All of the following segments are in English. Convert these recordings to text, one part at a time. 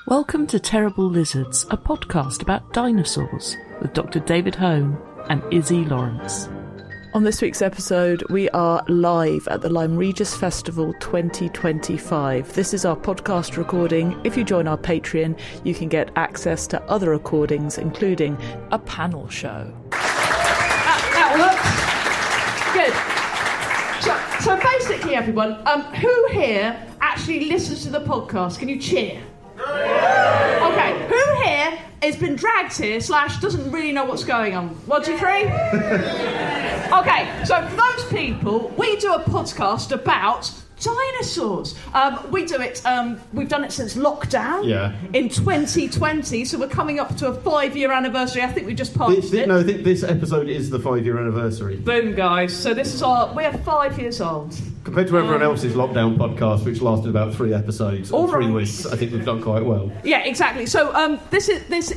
Welcome to Terrible Lizards, a podcast about dinosaurs with Dr. David Hone and Izzy Lawrence. On this week's episode, we are live at the Lyme Regis Festival 2025. This is our podcast recording. If you join our Patreon, you can get access to other recordings, including a panel show. That works. Good. So basically, everyone, who here actually listens to the podcast? Can you cheer? Okay, who here has been dragged here / doesn't really know what's going on? 1, 2, 3. Okay, so for those people, we do a podcast about dinosaurs. We do it. We've done it since lockdown. Yeah. In 2020, so we're coming up to a 5-year anniversary. I think we just passed it. No, I think this episode is the 5-year anniversary. Boom, guys. So this is we're 5 years old. Compared to everyone else's lockdown podcast, which lasted about 3 episodes or 3 weeks, I think we've done quite well. Yeah, exactly. So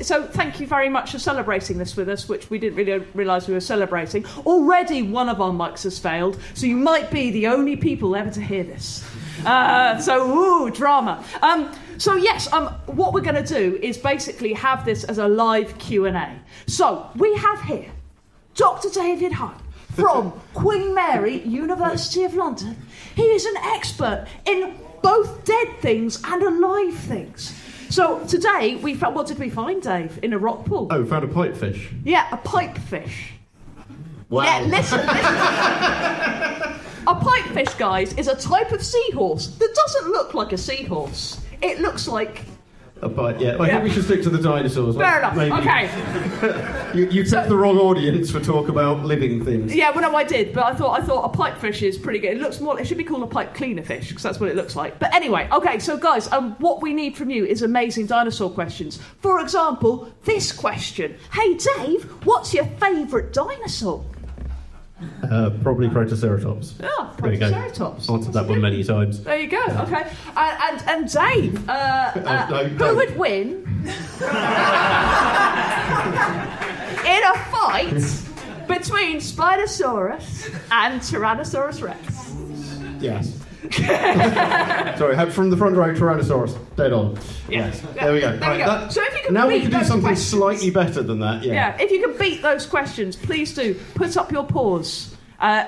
So thank you very much for celebrating this with us, which we didn't really realise we were celebrating. Already one of our mics has failed, so you might be the only people ever to hear this. Drama. What we're going to do is basically have this as a live Q&A. So we have here Dr. David Hone from Queen Mary, University of London. He is an expert in both dead things and alive things. So today, what did we find, Dave, in a rock pool? Oh, we found a pipefish. Yeah, a pipefish. Wow. Yeah, listen. A pipefish, guys, is a type of seahorse that doesn't look like a seahorse. It looks like... I think we should stick to the dinosaurs. Fair enough, maybe. Okay. you picked the wrong audience for talk about living things. Yeah, well, no, I did, but I thought a pipefish is pretty good. It should be called a pipe cleaner fish, because that's what it looks like. But anyway, okay, so guys, what we need from you is amazing dinosaur questions. For example, this question. Hey, Dave, what's your favourite dinosaur? Probably Protoceratops. Oh, Protoceratops. Answered that one many times. There you go. Okay, and Dave, who would win in a fight between Spinosaurus and Tyrannosaurus Rex? Yes. Sorry, from the front row, Tyrannosaurus, dead on. Yes. Yeah. There we go. There we go. So if you can now we beat can do those something questions, slightly better than that. Yeah. If you can beat those questions, please do put up your paws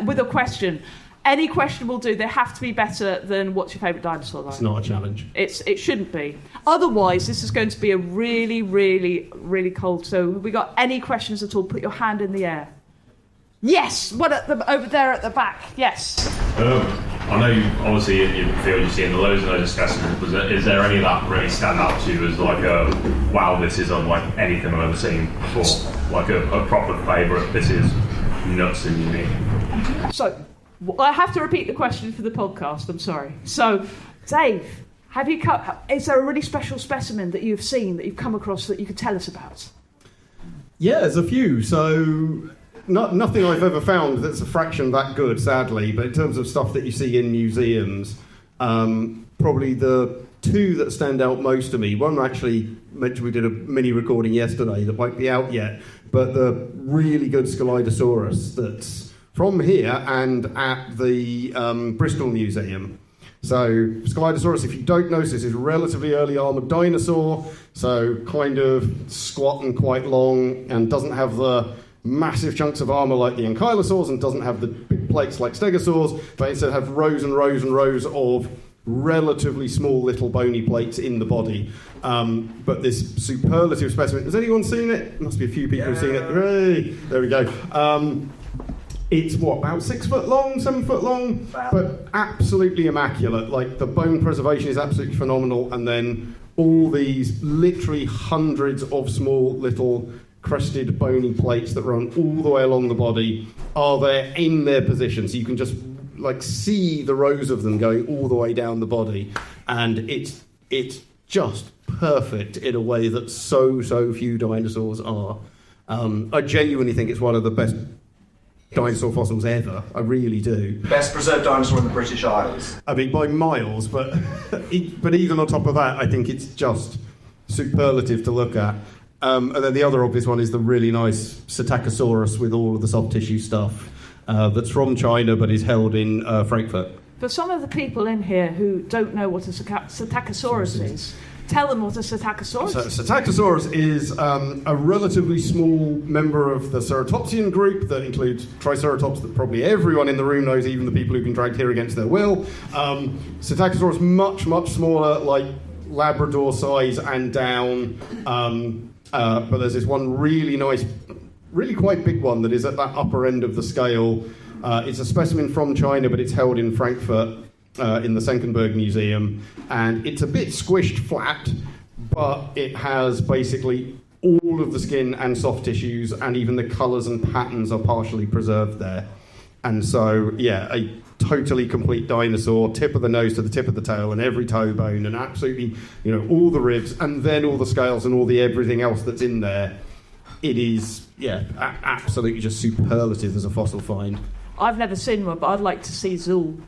with a question. Any question will do. They have to be better than what's your favourite dinosaur, though. It's not a challenge. It shouldn't be. Otherwise, this is going to be a really, really, really cold. So, have we got any questions at all? Put your hand in the air. Yes, over there at the back. Yes. I know obviously in your field you're seeing loads and loads of specimens, but is there any that really stand out to you as like wow, this is unlike anything I've ever seen before? Like a proper favourite, this is nuts and unique. So, I have to repeat the question for the podcast, I'm sorry. So, Dave, is there a really special specimen that you've seen, that you've come across, that you could tell us about? Yeah, there's a few. So... Nothing I've ever found that's a fraction that good, sadly, but in terms of stuff that you see in museums, probably the two that stand out most to me, one actually mentioned we did a mini recording yesterday that won't be out yet, but the really good Scelidosaurus that's from here and at the Bristol Museum. So Scelidosaurus, if you don't know, this is a relatively early armoured dinosaur, so kind of squat and quite long and doesn't have the massive chunks of armour like the ankylosaurs and doesn't have the big plates like stegosaurs, but instead have rows and rows and rows of relatively small little bony plates in the body. But this superlative specimen, has anyone seen it? Must be a few people who've seen it. Hooray! There we go. It's about 6 foot long, 7 foot long, but absolutely immaculate. Like, the bone preservation is absolutely phenomenal, and then all these literally hundreds of small little crested bony plates that run all the way along the body are there in their position, so you can just see the rows of them going all the way down the body, and it's just perfect in a way that so few dinosaurs are. I genuinely think it's one of the best dinosaur fossils ever. I really do. Best preserved dinosaur in the British Isles. I mean, by miles, but even on top of that, I think it's just superlative to look at. And then the other obvious one is the really nice Psittacosaurus with all of the soft tissue stuff that's from China but is held in Frankfurt. For some of the people in here who don't know what a Psittacosaurus is, Tell them what a Psittacosaurus is. So, Psittacosaurus is a relatively small member of the Ceratopsian group that includes Triceratops that probably everyone in the room knows, even the people who've been dragged here against their will. Psittacosaurus much, much smaller, like Labrador size and down. But there's this one really nice, really quite big one that is at that upper end of the scale. It's a specimen from China, but it's held in Frankfurt in the Senckenberg Museum. And it's a bit squished flat, but it has basically all of the skin and soft tissues, and even the colours and patterns are partially preserved there. And so, yeah, a totally complete dinosaur, tip of the nose to the tip of the tail, and every toe bone, and absolutely, all the ribs, and then all the scales and all the everything else that's in there. It is, absolutely just superlative as a fossil find. I've never seen one, but I'd like to see Zool.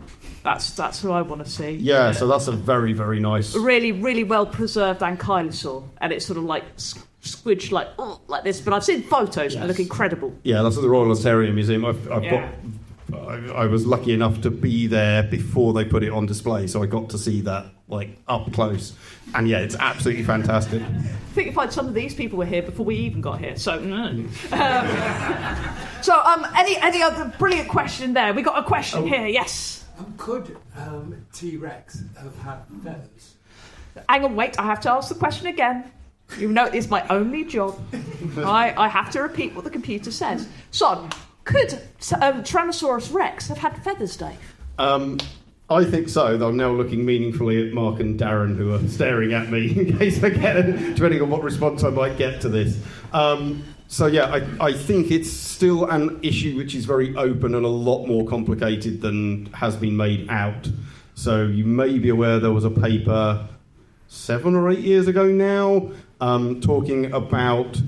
That's who I want to see. Yeah, so that's a very, very nice... Really, really well-preserved ankylosaur, and it's sort of like squidged like this, but I've seen photos and they look incredible. Yeah, that's at the Royal Ontario Museum. I was lucky enough to be there before they put it on display, so I got to see that up close. And yeah, it's absolutely fantastic. I think if some of these people were here before we even got here, so any other brilliant question there? We got a question here, yes. Could T-Rex have had feathers? Hang on, wait, I have to ask the question again. You know, it's my only job. I have to repeat what the computer says. So, could Tyrannosaurus Rex have had feathers, Dave? I think so, though I'm now looking meaningfully at Mark and Darren, who are staring at me in case I get it, depending on what response I might get to this. I think it's still an issue which is very open and a lot more complicated than has been made out. So you may be aware there was a paper 7 or 8 years ago now talking about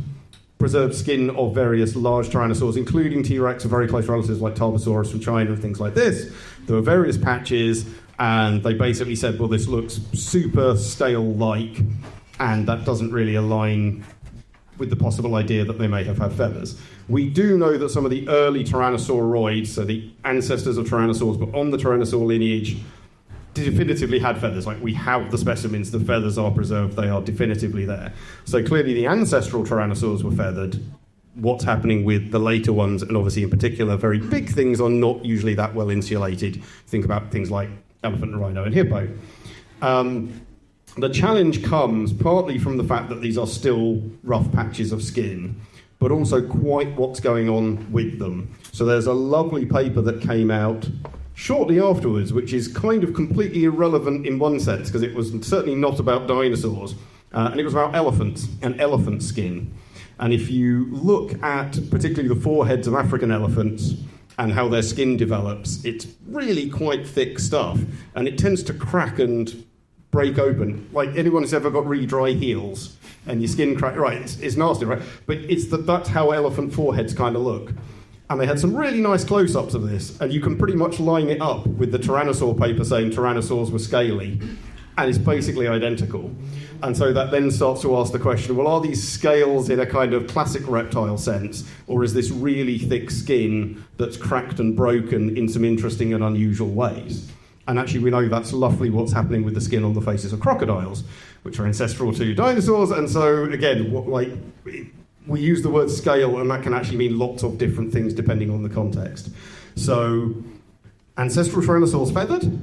preserved skin of various large tyrannosaurs, including T-Rex and very close relatives like Tarbosaurus from China and things like this. There were various patches, and they basically said, well, this looks super scale-like, and that doesn't really align with the possible idea that they may have had feathers. We do know that some of the early tyrannosauroids, so the ancestors of tyrannosaurs, but on the tyrannosaur lineage, definitively had feathers. We have the specimens, the feathers are preserved, they are definitively there. So clearly the ancestral tyrannosaurs were feathered. What's happening with the later ones, and obviously in particular very big things, are not usually that well insulated. Think about things like elephant and rhino and hippo. The challenge comes partly from the fact that these are still rough patches of skin, but also quite what's going on with them. So there's a lovely paper that came out shortly afterwards, which is kind of completely irrelevant in one sense, because it was certainly not about dinosaurs, and it was about elephants and elephant skin. And if you look at particularly the foreheads of African elephants and how their skin develops, it's really quite thick stuff, and it tends to crack and break open. Like anyone who's ever got really dry heels and your skin crack, right, it's nasty, right? But that's how elephant foreheads kind of look. And they had some really nice close-ups of this, and you can pretty much line it up with the Tyrannosaur paper saying tyrannosaurs were scaly, and it's basically identical. And so that then starts to ask the question, well, are these scales in a kind of classic reptile sense, or is this really thick skin that's cracked and broken in some interesting and unusual ways? And actually we know that's roughly what's happening with the skin on the faces of crocodiles, which are ancestral to dinosaurs, and so, again, we use the word scale, and that can actually mean lots of different things depending on the context. So, ancestral tyrannosaurs feathered.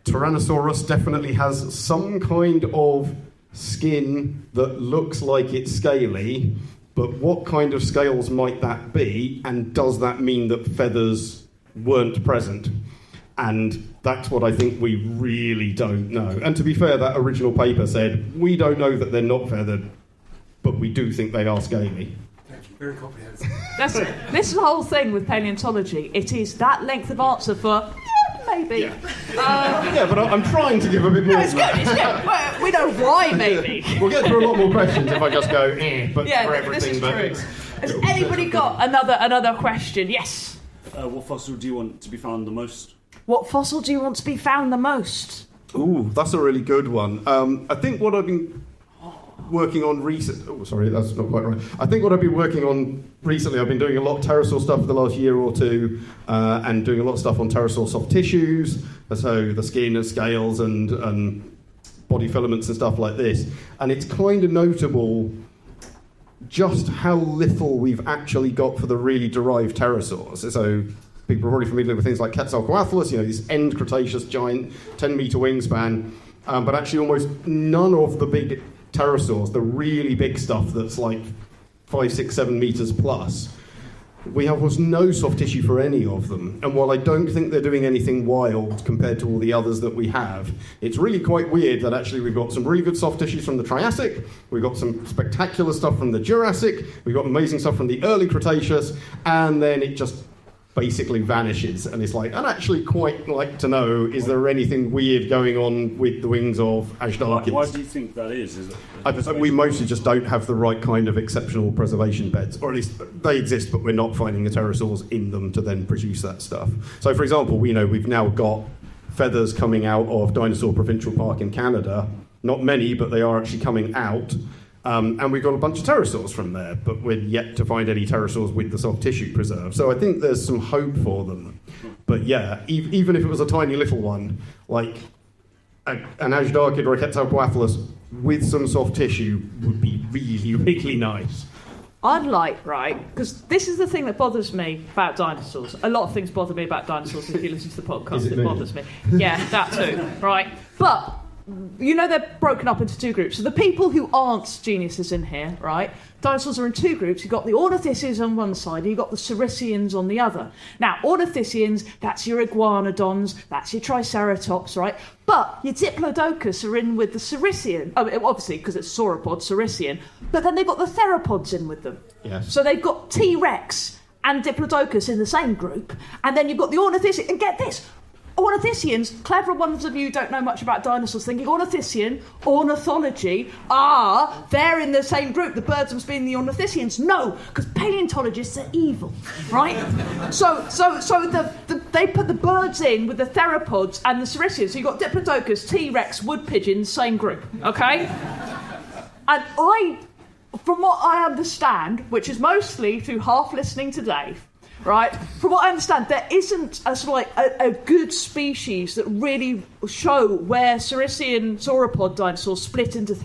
Tyrannosaurus definitely has some kind of skin that looks like it's scaly, but what kind of scales might that be, and does that mean that feathers weren't present? And that's what I think we really don't know. And to be fair, that original paper said, we don't know that they're not feathered, but we do think they are scaly. Thank you. Very comprehensive. This is the whole thing with paleontology. It is that length of answer for maybe. Yeah, but I'm trying to give a bit more. No, it's good. We know why maybe. We'll get through a lot more questions if I just go, but yeah, for everything. This is true. Has anybody got another question? Yes. What fossil do you want to be found the most? What fossil do you want to be found the most? Ooh, that's a really good one. I think what I've been working on recently... Oh, sorry, that's not quite right. I think what I've been working on recently, I've been doing a lot of pterosaur stuff for the last year or two, and doing a lot of stuff on pterosaur soft tissues, so the skin and scales and body filaments and stuff like this. And it's kind of notable just how little we've actually got for the really derived pterosaurs. So people are already familiar with things like Quetzalcoatlus, this end Cretaceous giant, 10-metre wingspan, but actually almost none of the big pterosaurs, the really big stuff that's like 5, 6, 7 metres plus, we have almost no soft tissue for any of them. And while I don't think they're doing anything wild compared to all the others that we have, it's really quite weird that actually we've got some really good soft tissues from the Triassic, we've got some spectacular stuff from the Jurassic, we've got amazing stuff from the early Cretaceous, and then it just basically vanishes. And it's like, I'd actually quite like to know, is there anything weird going on with the wings of Ashdarchids? Why do you think that is? We mostly just don't have the right kind of exceptional preservation beds, or at least they exist, but we're not finding the pterosaurs in them to then produce that stuff. So, for example, we've now got feathers coming out of Dinosaur Provincial Park in Canada. Not many, but they are actually coming out. And we've got a bunch of pterosaurs from there, but we're yet to find any pterosaurs with the soft tissue preserved. So I think there's some hope for them. But yeah, even if it was a tiny little one, like an Ashdarchid or a Quetzalcoatlus with some soft tissue would be really, really nice. I'd like, right, because this is the thing that bothers me about dinosaurs. A lot of things bother me about dinosaurs. If you listen to the podcast, it bothers me. Yeah, that too, right? But they're broken up into two groups. So the people who aren't geniuses in here, right? Dinosaurs are in two groups. You've got the ornithischians on one side, and you've got the Saurischians on the other. Now, ornithischians, that's your iguanodons, that's your triceratops, right? But your diplodocus are in with the Saurischian, obviously because it's sauropod, Saurischian, but then they've got the theropods in with them. Yes. So they've got T-Rex and diplodocus in the same group, and then you've got the ornithischian, and get this, ornithischians, clever ones of you who don't know much about dinosaurs, thinking ornithischian, ornithology, they're in the same group, the birds must be in the ornithischians. No, because paleontologists are evil, right? So they put the birds in with the theropods and the Saurischians. So you've got Diplodocus, T-Rex, wood pigeons, same group, okay? And from what I understand, which is mostly through half listening to Dave, right? From what I understand, there isn't a good species that really show where Saurischian sauropod dinosaurs split into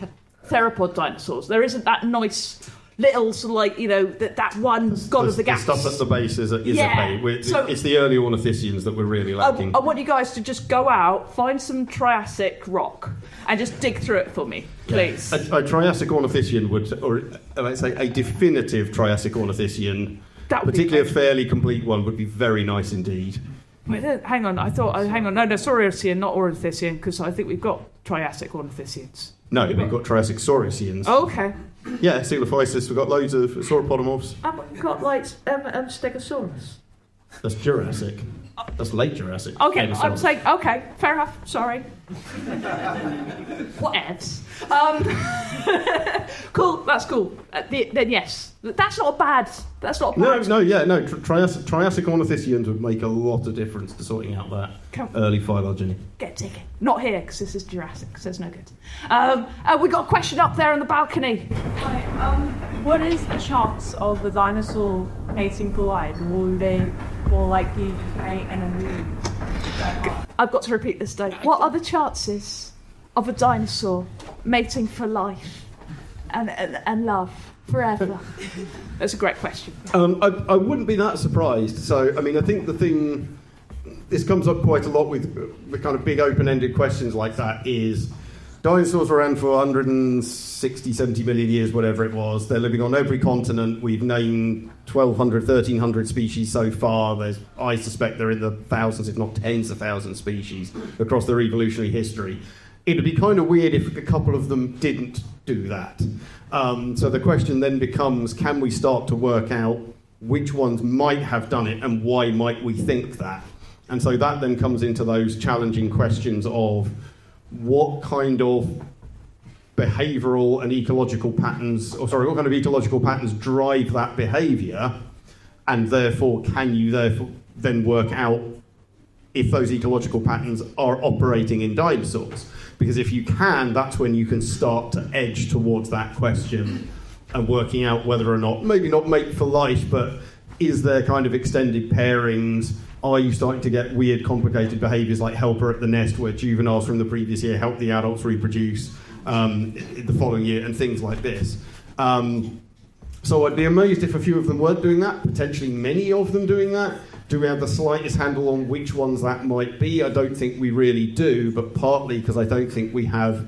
theropod dinosaurs. There isn't that nice little that one god of the gaps. The stuff at the base is a it's the early ornithischians that we're really lacking. I want you guys to just go out, find some Triassic rock, and just dig through it for me, please. A Triassic ornithischian or let's say a definitive Triassic ornithischian, particularly a fairly complete one, would be very nice indeed. Wait, hang on. No, Saurischian, not ornithischian, because I think we've got Triassic ornithischians. No, we've got Triassic Saurischians. Oh, okay. Yeah, Coelophysis, we've got loads of sauropodomorphs. We've got, Stegosaurus. That's Jurassic. That's late Jurassic. Okay, I'm saying, okay, fair enough, sorry. Whatevs. Cool, that's cool. Then yes, that's not bad. No. Triassic ornithischians would make a lot of difference to sorting out that early phylogeny. Get ticket. Not here, because this is Jurassic, so it's no good. We got a question up there on the balcony. Hi, what is the chance of the dinosaur mating for life? Will they more likely mate and then move? I've got to repeat this, Dave. What are the chances of a dinosaur mating for life and love forever? That's a great question. I wouldn't be that surprised. So, I mean, I think this comes up quite a lot with kind of big open-ended questions like that is dinosaurs were around for 160, 70 million years, whatever it was. They're living on every continent. We've named 1,200, 1,300 species so far. I suspect they're in the thousands, if not tens of thousands species across their evolutionary history. It'd be kind of weird if a couple of them didn't do that. So the question then becomes, can we start to work out which ones might have done it and why might we think that? And so that then comes into those challenging questions of what kind of behavioural and ecological patterns, what kind of ecological patterns drive that behaviour, and therefore can you then work out if those ecological patterns are operating in dinosaurs? Because if you can, that's when you can start to edge towards that question and working out whether or not, maybe not mate for life, but is there kind of extended pairings? are you starting to get weird, complicated behaviours like helper at the nest, where juveniles from the previous year help the adults reproduce the following year, and things like this. So I'd be amazed if a few of them weren't doing that, potentially many of them doing that. Do we have the slightest handle on which ones that might be? I don't think we really do, but partly because I don't think we have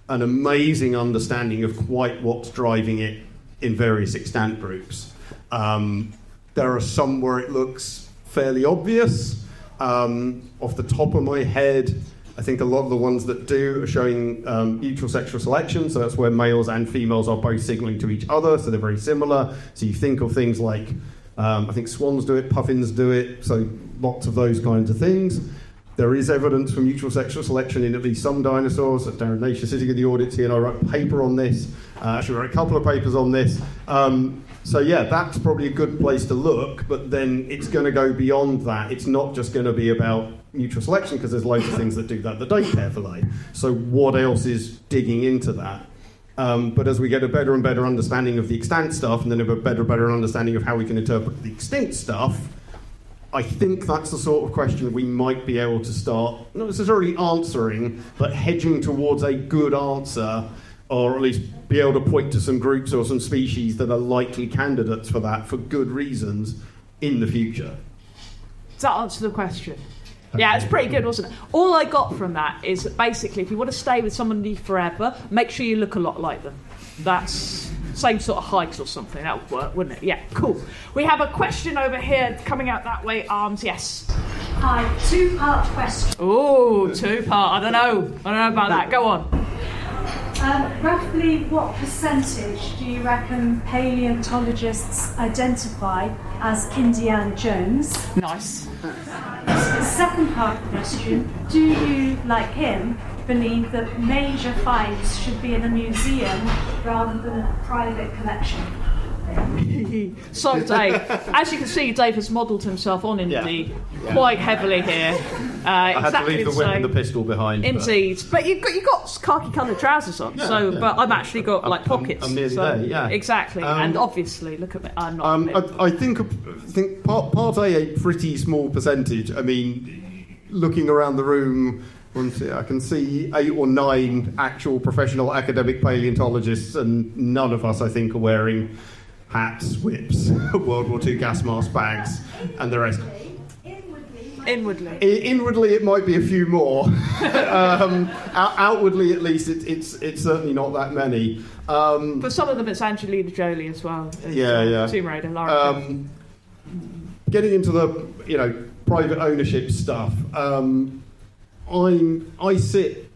an amazing understanding of quite what's driving it in various extant groups. There are some where it looks fairly obvious. Off the top of my head, I think a lot of the ones that do are showing mutual sexual selection, so that's where males and females are both signalling to each other, so they're very similar. So you think of things like, I think swans do it, puffins do it, so lots of those kinds of things. There is evidence for mutual sexual selection in at least some dinosaurs. Darren Nash is sitting in the audience here, and I wrote a paper on this. Actually, I wrote a couple of papers on this. So yeah, that's probably a good place to look, but then it's going to go beyond that. It's not just going to be about mutual selection, because there's loads of things that do that don't carefully. So what else is digging into that? But as we get a better and better understanding of the extant stuff, and then a better understanding of how we can interpret the extinct stuff, I think that's the sort of question we might be able to start, not necessarily answering, but hedging towards a good answer, or at least be able to point to some groups or some species that are likely candidates for that for good reasons in the future. Does that answer the question? Yeah, it's pretty good, wasn't it? All I got from that is that basically, if you want to stay with somebody forever, make sure you look a lot like them. That's same sort of height or something. That would work, wouldn't it? Yeah, cool. We have a question over here coming out that way. Arms, yes. Hi, two-part question. Oh, two-part. I don't know about that. Go on. Roughly what percentage do you reckon paleontologists identify as Indiana Jones? Nice. The second part of the question, do you, like him, believe that major finds should be in a museum rather than a private collection? So, Dave, as you can see, Dave has modelled himself on Indeed quite heavily here. I had to leave the whip and the pistol behind. Indeed, but you've got khaki-coloured trousers on, but I've actually got like pockets. I'm nearly there, yeah. Exactly, and obviously, look at me. I'm not. I think part A pretty small percentage. I mean, looking around the room, I can see 8 or 9 actual professional academic paleontologists, and none of us, I think, are wearing hats, whips, World War II gas mask bags, and the rest. Inwardly, it might be a few more. Outwardly, at least, it's certainly not that many. For some of them, it's Angelina Jolie as well. Tomb Raider, Lara. Getting into the private ownership stuff, I sit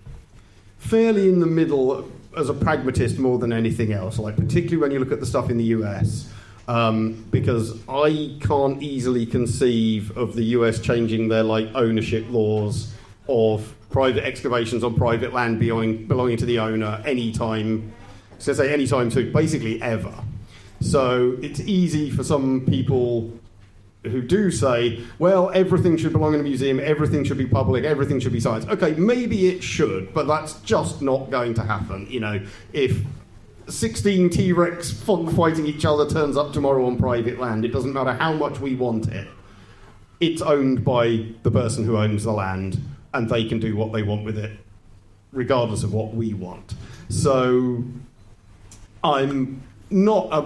fairly in the middle as a pragmatist more than anything else, like particularly when you look at the stuff in the US, because I can't easily conceive of the US changing their ownership laws of private excavations on private land belonging to the owner anytime soon, basically ever. So it's easy for some people who do say, well, everything should belong in a museum, everything should be public, everything should be science. Okay, maybe it should, but that's just not going to happen. If 16 TRex fighting each other turns up tomorrow on private land, it doesn't matter how much we want it. It's owned by the person who owns the land, and they can do what they want with it, regardless of what we want. So I'm not a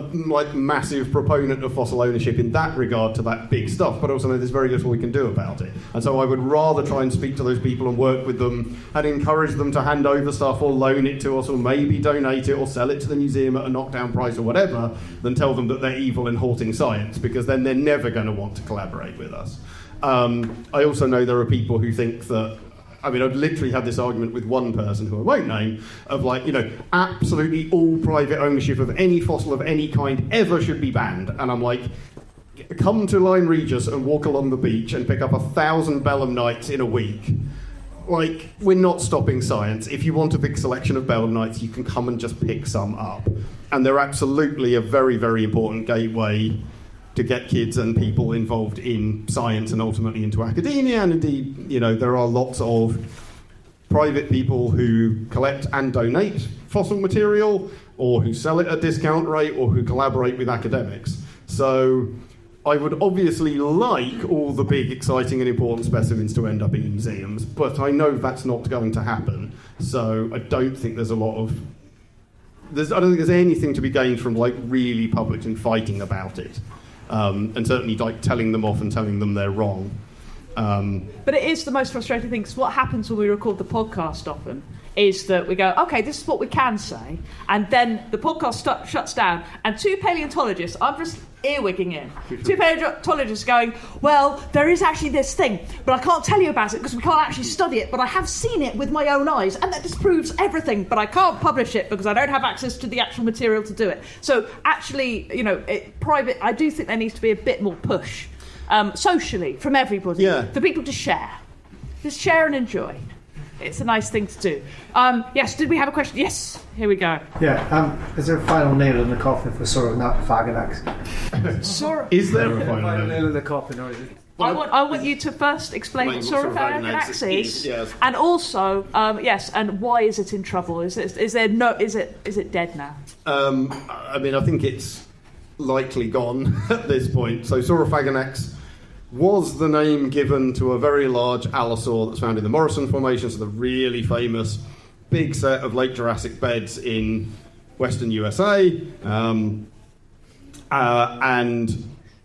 massive proponent of fossil ownership in that regard to that big stuff, but also know there's very little we can do about it. And so I would rather try and speak to those people and work with them and encourage them to hand over stuff or loan it to us or maybe donate it or sell it to the museum at a knockdown price or whatever, than tell them that they're evil and halting science, because then they're never going to want to collaborate with us. I also know there are people who think that, I've literally had this argument with one person who I won't name, of absolutely all private ownership of any fossil of any kind ever should be banned. And I'm like, come to Lyme Regis and walk along the beach and pick up 1,000 belemnites in a week. We're not stopping science. If you want a big selection of belemnites, you can come and just pick some up. And they're absolutely a very, very important gateway to get kids and people involved in science and ultimately into academia. And indeed, there are lots of private people who collect and donate fossil material, or who sell it at a discount rate, or who collaborate with academics. So I would obviously like all the big, exciting and important specimens to end up in museums, but I know that's not going to happen. So I don't think there's a lot of... I don't think there's anything to be gained from like really publicly fighting about it. And certainly like telling them off and telling them they're wrong. But it is the most frustrating thing, because what happens when we record the podcast often is that we go, okay, this is what we can say, and then the podcast shuts down, and two paleontologists, I'm just earwigging in, two paleontologists going, well, there is actually this thing, but I can't tell you about it because we can't actually study it, but I have seen it with my own eyes, and that disproves everything, but I can't publish it because I don't have access to the actual material to do it. So actually, you know, private, I do think there needs to be a bit more push, socially, from everybody, for people to share. Just share and enjoy. It's a nice thing to do. Yes, did we have a question? Yes, here we go. Yeah, is there a final nail in the coffin for Sorophagen X? Is there a final nail in the coffin, or is it? I want you to first explain what Sorophagen X is, yes. and also, yes, and why is it in trouble? Is it dead now? I mean, I think it's likely gone at this point. So Sorophagen X was the name given to a very large allosaur that's found in the Morrison Formation, so the really famous big set of late Jurassic beds in western USA. And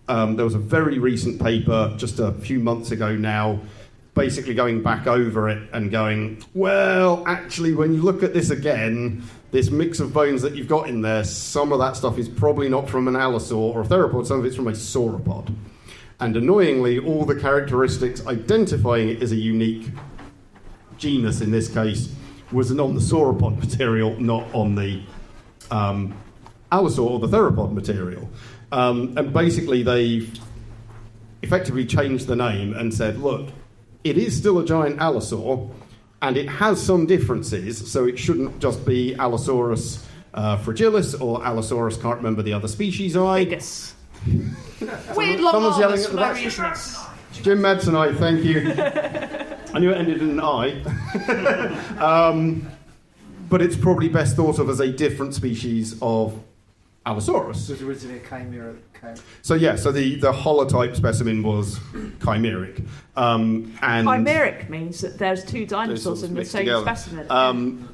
there was a very recent paper just a few months ago now, basically going back over it and going, well, actually, when you look at this again, this mix of bones that you've got in there, some of that stuff is probably not from an allosaur or a theropod, some of it's from a sauropod. And annoyingly, all the characteristics identifying it as a unique genus, in this case, was on the sauropod material, not on the allosaur or the theropod material. And basically, they've effectively changed the name and said, look, it is still a giant allosaur, and it has some differences, so it shouldn't just be Allosaurus fragilis or Allosaurus, can't remember the other species Regis. Weird long arms for no reason. Jim Madsen, thank you. I knew it ended in an I. But it's probably best thought of as a different species of Allosaurus. It was originally a chimera. So the holotype specimen was chimeric. And chimeric means that there's two dinosaurs in the same specimen. Dan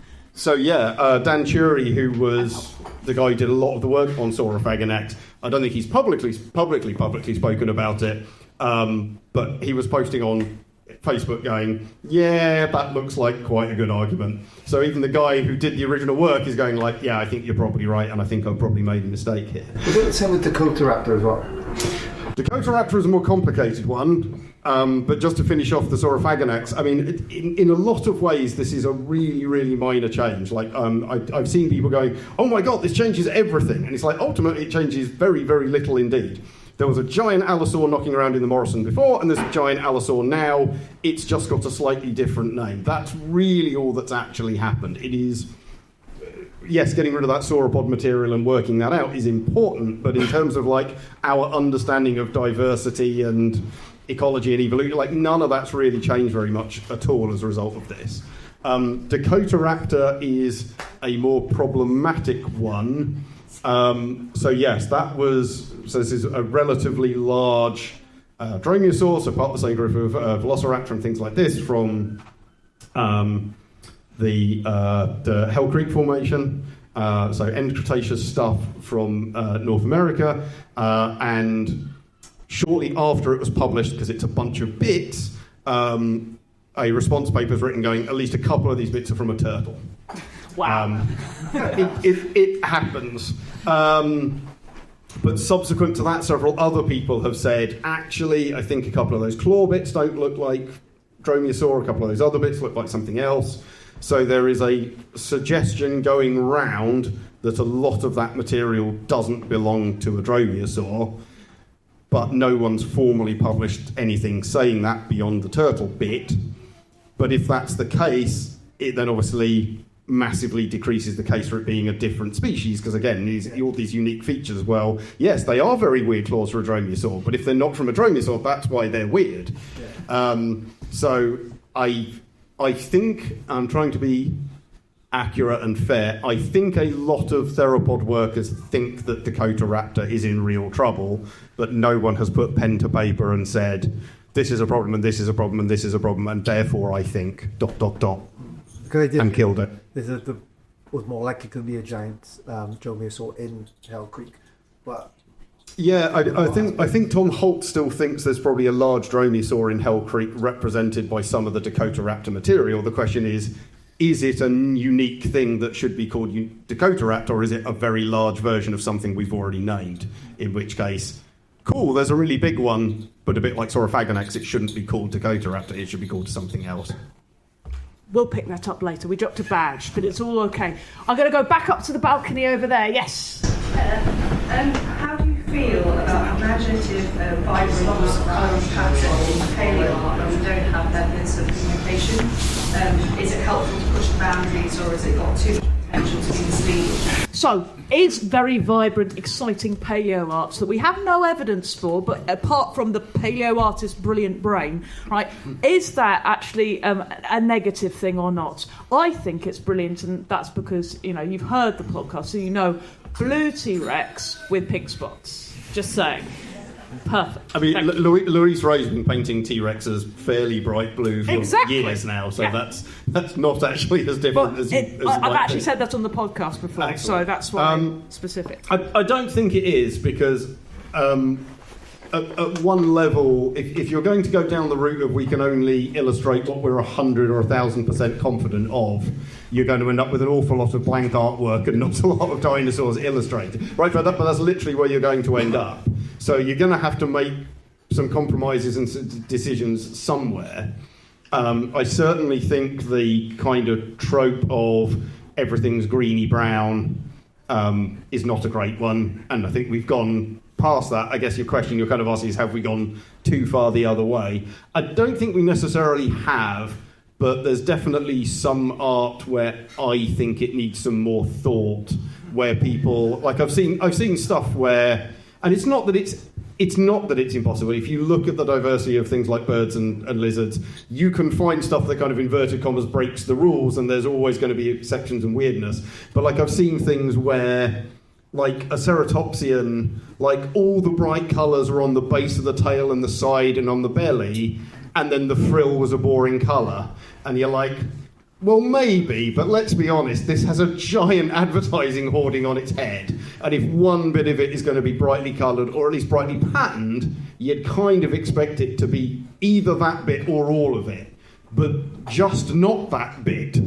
Chury, who was the guy who did a lot of the work on Sorophagen X, I don't think he's publicly spoken about it, but he was posting on Facebook going, yeah, that looks like quite a good argument. So even the guy who did the original work is going like, yeah, I think you're probably right, and I think I've probably made a mistake here. Was it the same with Dakotaraptor as well? Dakotaraptor is a more complicated one, but just to finish off the Sorophagen X, I mean, in a lot of ways, this is a really, really minor change. Like, I've seen people going, oh my God, this changes everything. And it's like, ultimately, it changes very, very little indeed. There was a giant allosaur knocking around in the Morrison before, and there's a giant allosaur now. It's just got a slightly different name. That's really all that's actually happened. It is... Yes, getting rid of that sauropod material and working that out is important, but in terms of like our understanding of diversity and ecology and evolution, like none of that's really changed very much at all as a result of this. Dakotaraptor is a more problematic one. This is a relatively large dromaeosaur, so part of the same group of Velociraptor and things like this from the Hell Creek Formation, so end Cretaceous stuff from North America, and shortly after it was published, because it's a bunch of bits, a response paper was written going, at least a couple of these bits are from a turtle. Wow. It happens. But subsequent to that, several other people have said, actually, I think a couple of those claw bits don't look like dromaeosaur, a couple of those other bits look like something else. So there is a suggestion going round that a lot of that material doesn't belong to a dromaeosaur, but no one's formally published anything saying that beyond the turtle bit. But if that's the case, it then obviously massively decreases the case for it being a different species, because again, all these unique features, well, yes, they are very weird claws for a dromaeosaur, but if they're not from a dromaeosaur, that's why they're weird. So I think I'm trying to be accurate and fair. I think a lot of theropod workers think that Dakota raptor is in real trouble, but no one has put pen to paper and said, this is a problem, and this is a problem, and this is a problem, and therefore I think ... and killed it. There was more likely to be a giant dromaeosaur in Hell Creek, but... Yeah, I think Tom Holt still thinks there's probably a large dromaeosaur in Hell Creek represented by some of the Dakota raptor material. The question is it a unique thing that should be called Dakota raptor, or is it a very large version of something we've already named? In which case, cool, there's a really big one, but a bit like Sorophagen X, it shouldn't be called Dakota raptor, it should be called something else. We'll pick that up later. We dropped a badge, but it's all okay. I'm going to go back up to the balcony over there. Yes? How do you feel about imaginative, vibrant colours patterns in paleo art when we don't have evidence of communication? Is it helpful to push the boundaries, or has it got too much potential to be misleading? So, is very vibrant, exciting paleo arts that we have no evidence for, but apart from the paleo artist's brilliant brain, right, is that actually a negative thing or not? I think it's brilliant, and that's because, you've heard the podcast, so you know blue TRex with pink spots. Just saying. Perfect. I mean, Louise Ray's been painting T-Rexes fairly bright blue for years now, so that's not actually as different as I've actually said that on the podcast before, excellent. So that's why I'm specific. I don't think it is, because at one level, if you're going to go down the route of we can only illustrate what we're 100 or 1,000% confident of, you're going to end up with an awful lot of blank artwork and not a lot of dinosaurs illustrated. Right, but that's literally where you're going to end up. So you're going to have to make some compromises and decisions somewhere. I certainly think the kind of trope of everything's greeny-brown is not a great one, and I think we've gone past that. I guess your question you're kind of asking is, have we gone too far the other way? I don't think we necessarily have, but there's definitely some art where I think it needs some more thought, where people, like I've seen stuff where, and it's not that it's impossible. If you look at the diversity of things like birds and lizards, you can find stuff that kind of inverted commas breaks the rules, and there's always going to be exceptions and weirdness. But like I've seen things where, like a ceratopsian, like all the bright colours are on the base of the tail and the side and on the belly, and then the frill was a boring colour. And you're like, well, maybe, but let's be honest, this has a giant advertising hoarding on its head. And if one bit of it is going to be brightly coloured, or at least brightly patterned, you'd kind of expect it to be either that bit or all of it. But just not that bit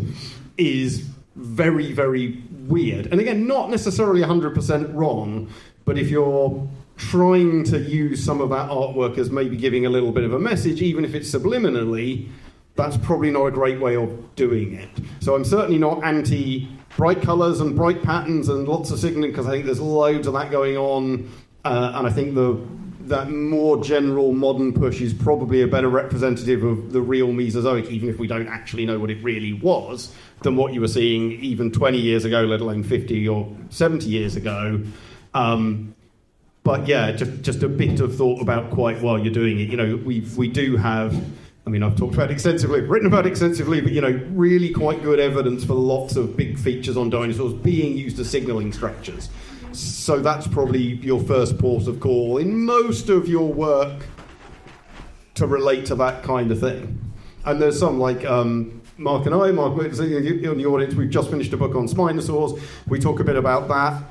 is very, very weird. And again, not necessarily 100% wrong, but if you're trying to use some of that artwork as maybe giving a little bit of a message, even if it's subliminally, that's probably not a great way of doing it. So I'm certainly not anti-bright colours and bright patterns and lots of signalling, because I think there's loads of that going on, and I think that more general modern push is probably a better representative of the real Mesozoic, even if we don't actually know what it really was, than what you were seeing even 20 years ago, let alone 50 or 70 years ago. But yeah, just a bit of thought about quite while you're doing it. We do have, I mean, I've talked about it extensively, written about it extensively, but really quite good evidence for lots of big features on dinosaurs being used as signalling structures. So that's probably your first port of call in most of your work to relate to that kind of thing. And there's some like Mark and I, in the audience, we've just finished a book on Spinosaurs. We talk a bit about that.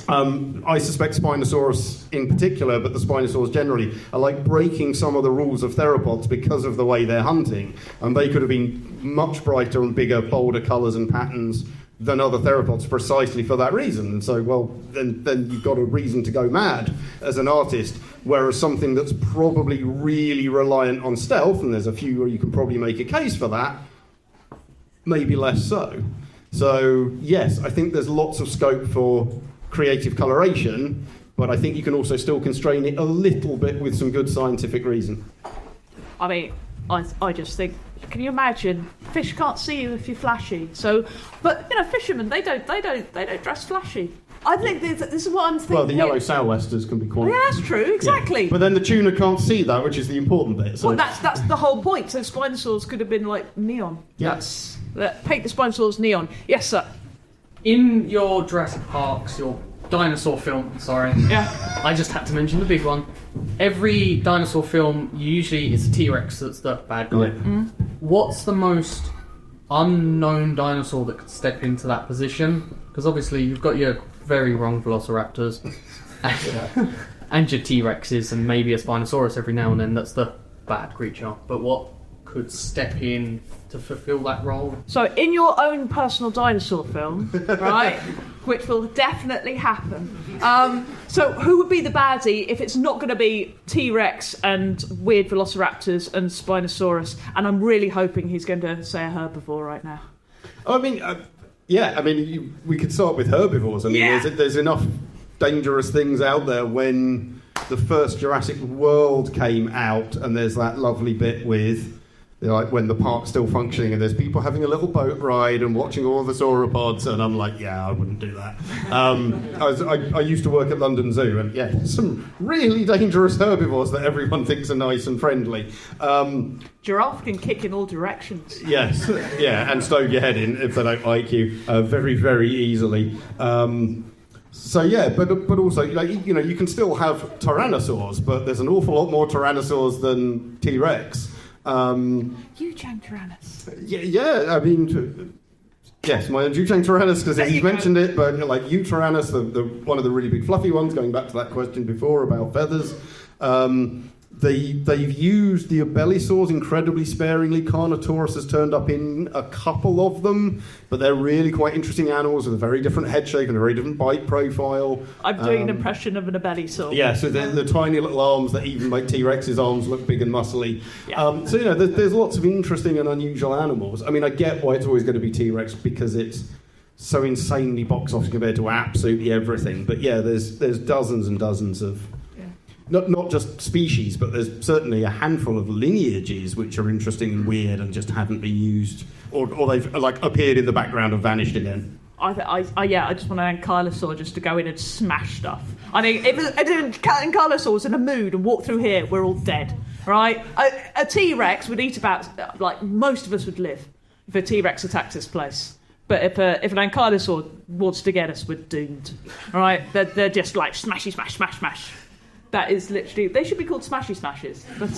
I suspect Spinosaurus in particular, but the Spinosaurs generally, are like breaking some of the rules of theropods because of the way they're hunting. And they could have been much brighter and bigger, bolder colours and patterns than other theropods precisely for that reason. And so, well, then you've got a reason to go mad as an artist, whereas something that's probably really reliant on stealth, and there's a few where you can probably make a case for that, maybe less so. So, yes, I think there's lots of scope for creative coloration, but I think you can also still constrain it a little bit with some good scientific reason. I mean, I just think, can you imagine? Fish can't see you if you're flashy. So, but fishermen they don't dress flashy. I think this is what I'm thinking. Well, the yellow sou'westers can be quite... Yeah, that's true, exactly. Yeah. But then the tuna can't see that, which is the important bit. So. Well, that's the whole point. So Spinosaurs could have been like neon. Yes. Paint the Spinosaurs neon. Yes, sir. In your Jurassic Parks, your dinosaur film, yeah, I just had to mention the big one. Every dinosaur film, usually it's a T-Rex that's the bad guy. Yeah. What's the most unknown dinosaur that could step into that position? Because obviously you've got your very wrong velociraptors and your T-Rexes and maybe a Spinosaurus every now and then that's the bad creature. But what could step in to fulfill that role? So in your own personal dinosaur film, right, which will definitely happen, so who would be the baddie if it's not going to be T-Rex and weird velociraptors and Spinosaurus? And I'm really hoping he's going to say a herbivore right now. I mean, we could start with herbivores. I mean, there's enough dangerous things out there. When the first Jurassic World came out, and there's that lovely bit with, like, when the park's still functioning and there's people having a little boat ride and watching all the sauropods, and I'm like, yeah, I wouldn't do that. I used to work at London Zoo, and some really dangerous herbivores that everyone thinks are nice and friendly. Giraffe can kick in all directions. Yes, yeah, and stove your head in if they don't like you very, very easily. So yeah, but also, you can still have tyrannosaurs, but there's an awful lot more tyrannosaurs than T-Rex. Eugene Tyrannus. Yeah, I mean, yes, my Eugene Tyrannus, because he's mentioned it, but like Eutyrannus, the one of the really big fluffy ones, going back to that question before about feathers, they've used the abelisaurs incredibly sparingly. Carnotaurus has turned up in a couple of them, but they're really quite interesting animals with a very different head shape and a very different bite profile. I'm doing an impression of an abelisaur. Yeah, so the tiny little arms that even make T-Rex's arms look big and muscly. Yeah. So, there's lots of interesting and unusual animals. I mean, I get why it's always going to be T-Rex, because it's so insanely box office compared to absolutely everything. But yeah, there's dozens and dozens of... Not just species, but there's certainly a handful of lineages which are interesting and weird and just haven't been used, or they've appeared in the background and vanished again. I just want an ankylosaur just to go in and smash stuff. I think if an ankylosaur was in a mood and walked through here, we're all dead, right? A T-Rex would eat about, most of us would live if a T-Rex attacked this place. But if an ankylosaur wants to get us, we're doomed, right? They're just like smashy, smash, smash, smash. That is literally... They should be called Smashy Smashes. But,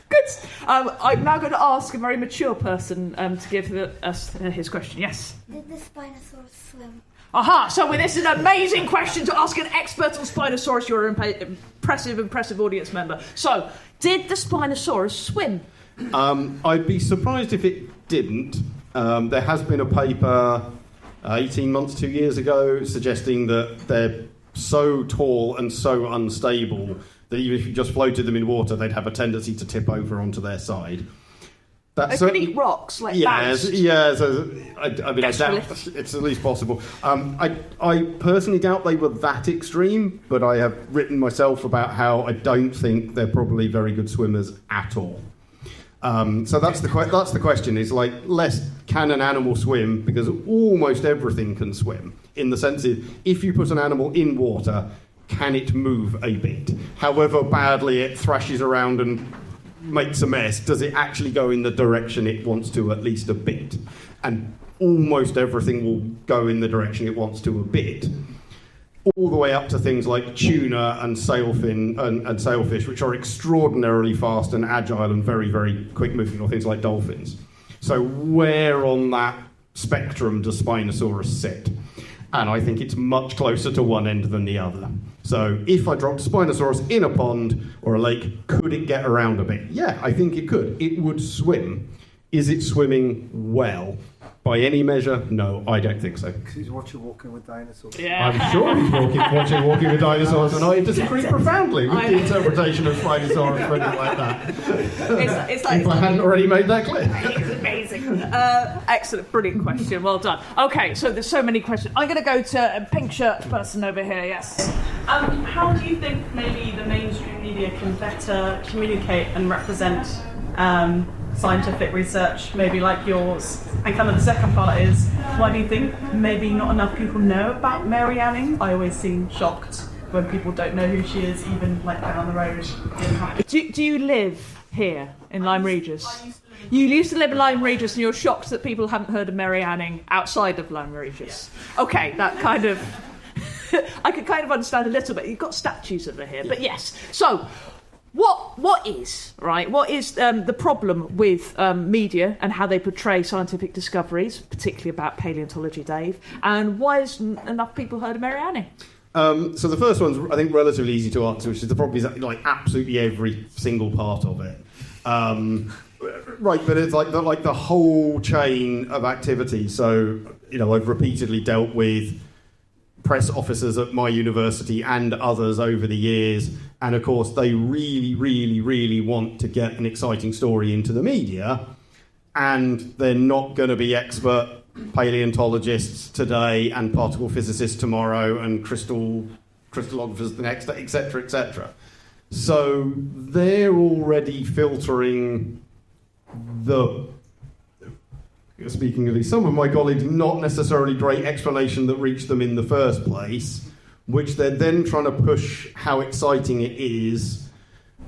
good. I'm now going to ask a very mature person to give us his question. Yes? Did the Spinosaurus swim? Aha! So this is an amazing question to ask an expert on Spinosaurus. You're an impressive audience member. So, did the Spinosaurus swim? I'd be surprised if it didn't. There has been a paper 18 months, 2 years ago, suggesting that they're so tall and so unstable that even if you just floated them in water, they'd have a tendency to tip over onto their side. They could eat rocks, like bats. Yeah, so I mean, I doubt it's at least possible. I personally doubt they were that extreme, but I have written myself about how I don't think they're probably very good swimmers at all. So that's the question, is like, less can an animal swim, because almost everything can swim, in the sense of, if you put an animal in water, can it move a bit? However badly it thrashes around and makes a mess, does it actually go in the direction it wants to, at least a bit? And almost everything will go in the direction it wants to a bit. All the way up to things like tuna and sailfin and sailfish, which are extraordinarily fast and agile and very, very quick-moving, or things like dolphins. So where on that spectrum does Spinosaurus sit? And I think it's much closer to one end than the other. So if I dropped Spinosaurus in a pond or a lake, could it get around a bit? Yeah, I think it could. It would swim. Is it swimming well? By any measure, no, I don't think so. Because he's watching Walking with Dinosaurs. Yeah. I'm sure he's watching Walking with Dinosaurs, and I disagree profoundly with the interpretation of Spinosaurus or anything like that. It's like, if I hadn't already made that clear. It's amazing. Excellent, brilliant question, well done. Okay, so there's so many questions. I'm going to go to a pink shirt person over here, yes. How do you think maybe the mainstream media can better communicate and represent scientific research, maybe like yours? And kind of the second part is, why do you think maybe not enough people know about Mary Anning? I always seem shocked when people don't know who she is, even like down the road. Do you live here in Lyme Regis? You used to live in Lyme Regis, and you're shocked that people haven't heard of Mary Anning outside of Lyme Regis. Okay, that kind of I could kind of understand a little bit. You've got statues over here, but yes. So, what is the problem with media and how they portray scientific discoveries, particularly about paleontology, Dave? And why hasn't enough people heard of Mary Anning? So the first one's, I think, relatively easy to answer, which is the problem is like absolutely every single part of it. Right, but it's like the whole chain of activity. So, I've repeatedly dealt with press officers at my university and others over the years, and of course they really, really, really want to get an exciting story into the media, and they're not going to be expert paleontologists today and particle physicists tomorrow and crystallographers the next day, etc., etc. So they're already filtering speaking of some of my colleagues, not necessarily great explanation that reached them in the first place, which they're then trying to push how exciting it is,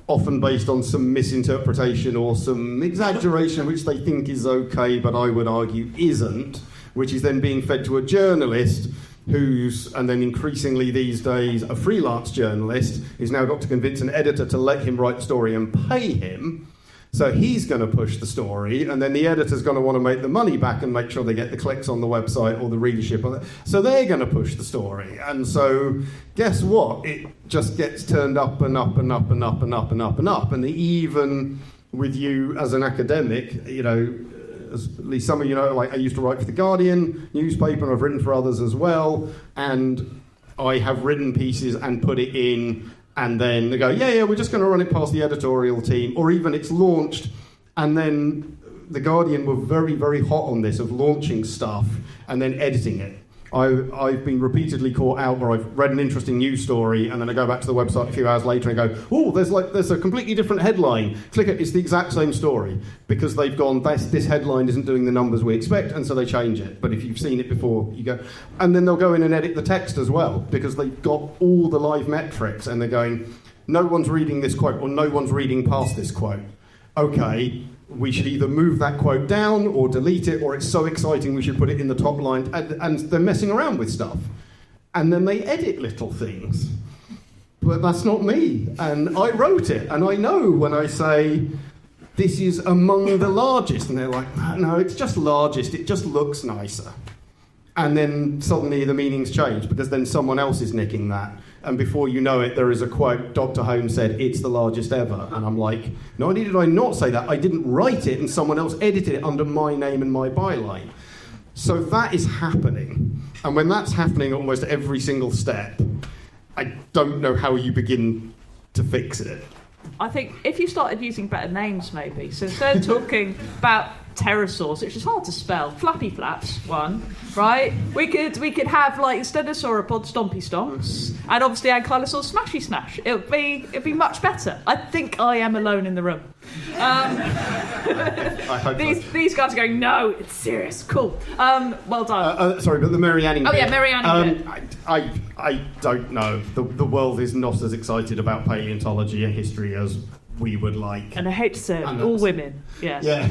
often based on some misinterpretation or some exaggeration which they think is okay, but I would argue isn't, which is then being fed to a journalist who's, and then increasingly these days, a freelance journalist, who's now got to convince an editor to let him write the story and pay him. So he's going to push the story, and then the editor's going to want to make the money back and make sure they get the clicks on the website or the readership on it. So they're going to push the story. And so guess what? It just gets turned up and up and up and up and up and up and up. And even with you as an academic, as at least some of you know, like I used to write for The Guardian newspaper, and I've written for others as well. And I have written pieces and put it in, and then they go, yeah, we're just going to run it past the editorial team, or even it's launched, and then The Guardian were very, very hot on this, of launching stuff and then editing it. I've been repeatedly caught out where I've read an interesting news story, and then I go back to the website a few hours later and go, oh, there's a completely different headline. Click it, it's the exact same story, because they've gone, this headline isn't doing the numbers we expect, and so they change it. But if you've seen it before, you go, and then they'll go in and edit the text as well, because they've got all the live metrics, and they're going, no one's reading this quote, or no one's reading past this quote. Okay, we should either move that quote down or delete it, or it's so exciting we should put it in the top line, and they're messing around with stuff. And then they edit little things. But that's not me, and I wrote it, and I know when I say, this is among the largest, and they're like, no, it's just largest, it just looks nicer. And then suddenly the meanings change, because then someone else is nicking that. And before you know it, there is a quote, Dr. Holmes said, it's the largest ever. And I'm like, not only did I not say that, I didn't write it, and someone else edited it under my name and my byline. So that is happening. And when that's happening almost every single step, I don't know how you begin to fix it. I think if you started using better names, maybe. So instead of talking about pterosaurs, which is hard to spell, flappy flaps, one, right? We could have like instead of sauropod, stompy stomps, and obviously ankylosaur, smashy snash. It'd be much better. I think I am alone in the room. I hope these guys are going, no, it's serious. Cool. Well done. Sorry, but the Mary Anning bit. Yeah, Mary Anning bit. I don't know. The world is not as excited about paleontology and history as we would like. And I hate to say it, all women. Yeah.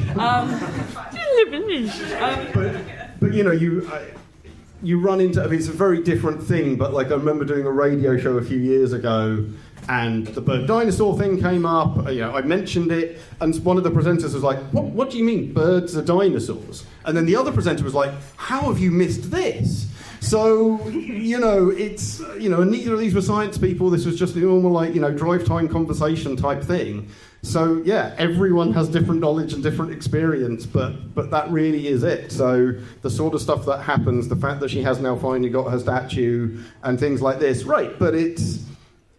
But you run into, it's a very different thing, but like I remember doing a radio show a few years ago, and the bird dinosaur thing came up, I mentioned it, and one of the presenters was like, what do you mean birds are dinosaurs? And then the other presenter was like, how have you missed this? So, it's, and neither of these were science people, this was just a normal, drive time conversation type thing. So, yeah, everyone has different knowledge and different experience, but that really is it. So, the sort of stuff that happens, the fact that she has now finally got her statue and things like this, right, but it's,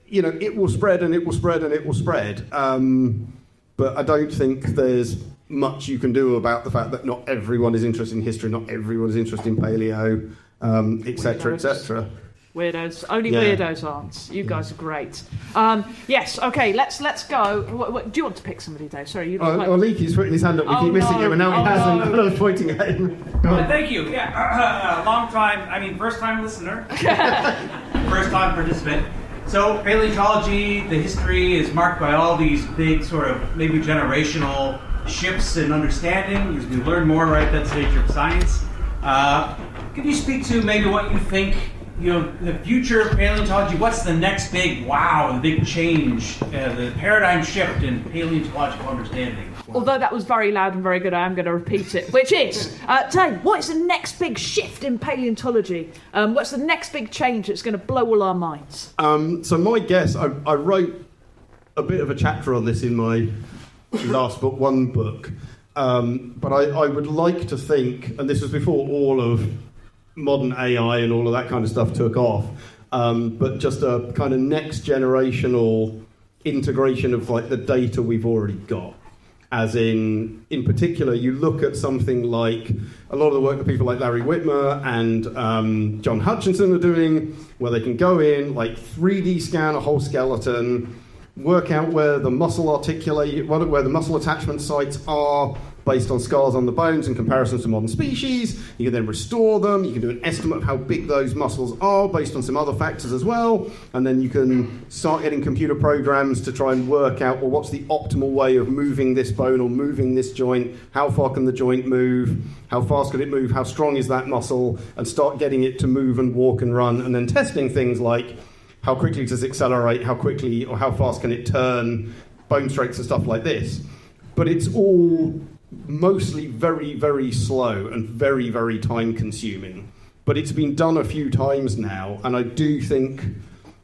it will spread and it will spread and it will spread. But I don't think there's much you can do about the fact that not everyone is interested in history, not everyone is interested in paleo, etc., etc. Weirdos. Only Yeah. weirdos aren't. You guys are great. Yes, okay, let's go. Do you want to pick somebody, Dave? Sorry, you look like... Leaky's putting his hand up. We keep missing him, and now he hasn't. And I was pointing at him. Thank you. Yeah, first time listener. First time participant. So, paleontology, the history is marked by all these big sort of maybe generational shifts in understanding as we learn more, right? That's the nature of science. Could you speak to maybe what you think, the future of paleontology? What's the next big wow, the big change, the paradigm shift in paleontological understanding? Although that was very loud and very good, I am going to repeat it, which is, Dave, what is the next big shift in paleontology? What's the next big change that's going to blow all our minds? So my guess, I wrote a bit of a chapter on this in my last book, one book, but I would like to think, and this was before all of modern AI and all of that kind of stuff took off, but just a kind of next generational integration of like the data we've already got. As in particular, you look at something like a lot of the work that people like Larry Whitmer and John Hutchinson are doing, where they can go in, like 3D scan a whole skeleton, work out where the muscle where the muscle attachment sites are based on scars on the bones in comparison to modern species. You can then restore them. You can do an estimate of how big those muscles are based on some other factors as well. And then you can start getting computer programs to try and work out, well, what's the optimal way of moving this bone or moving this joint? How far can the joint move? How fast can it move? How strong is that muscle? And start getting it to move and walk and run. And then testing things like how quickly does it accelerate? How quickly or how fast can it turn? Bone strengths and stuff like this. But it's all mostly very, very slow and very, very time-consuming. But it's been done a few times now, and I do think,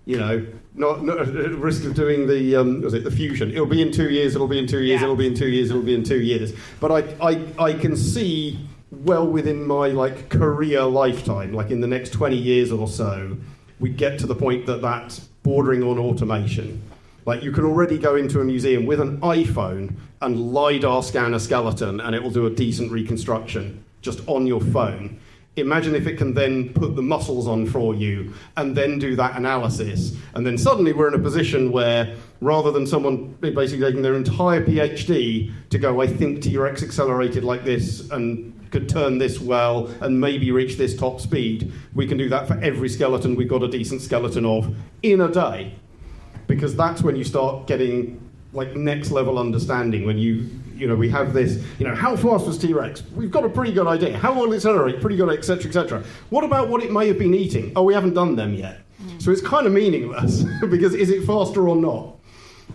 not at risk of doing the fusion. It'll be in 2 years. It'll be in 2 years. Yeah. It'll be in 2 years. It'll be in 2 years. But I can see well within my career lifetime, like in the next 20 years or so, we get to the point that's bordering on automation. Like, you can already go into a museum with an iPhone and LiDAR scan a skeleton and it will do a decent reconstruction just on your phone. Imagine if it can then put the muscles on for you and then do that analysis. And then suddenly we're in a position where, rather than someone basically taking their entire PhD to go, I think TRex accelerated like this and could turn this well and maybe reach this top speed, we can do that for every skeleton we've got a decent skeleton of in a day. Because that's when you start getting next level understanding. When we have this, how fast was T-Rex? We've got a pretty good idea. How will it accelerate? Pretty good, etc., etc. What about what it may have been eating? Oh, we haven't done them yet. So it's kind of meaningless because is it faster or not?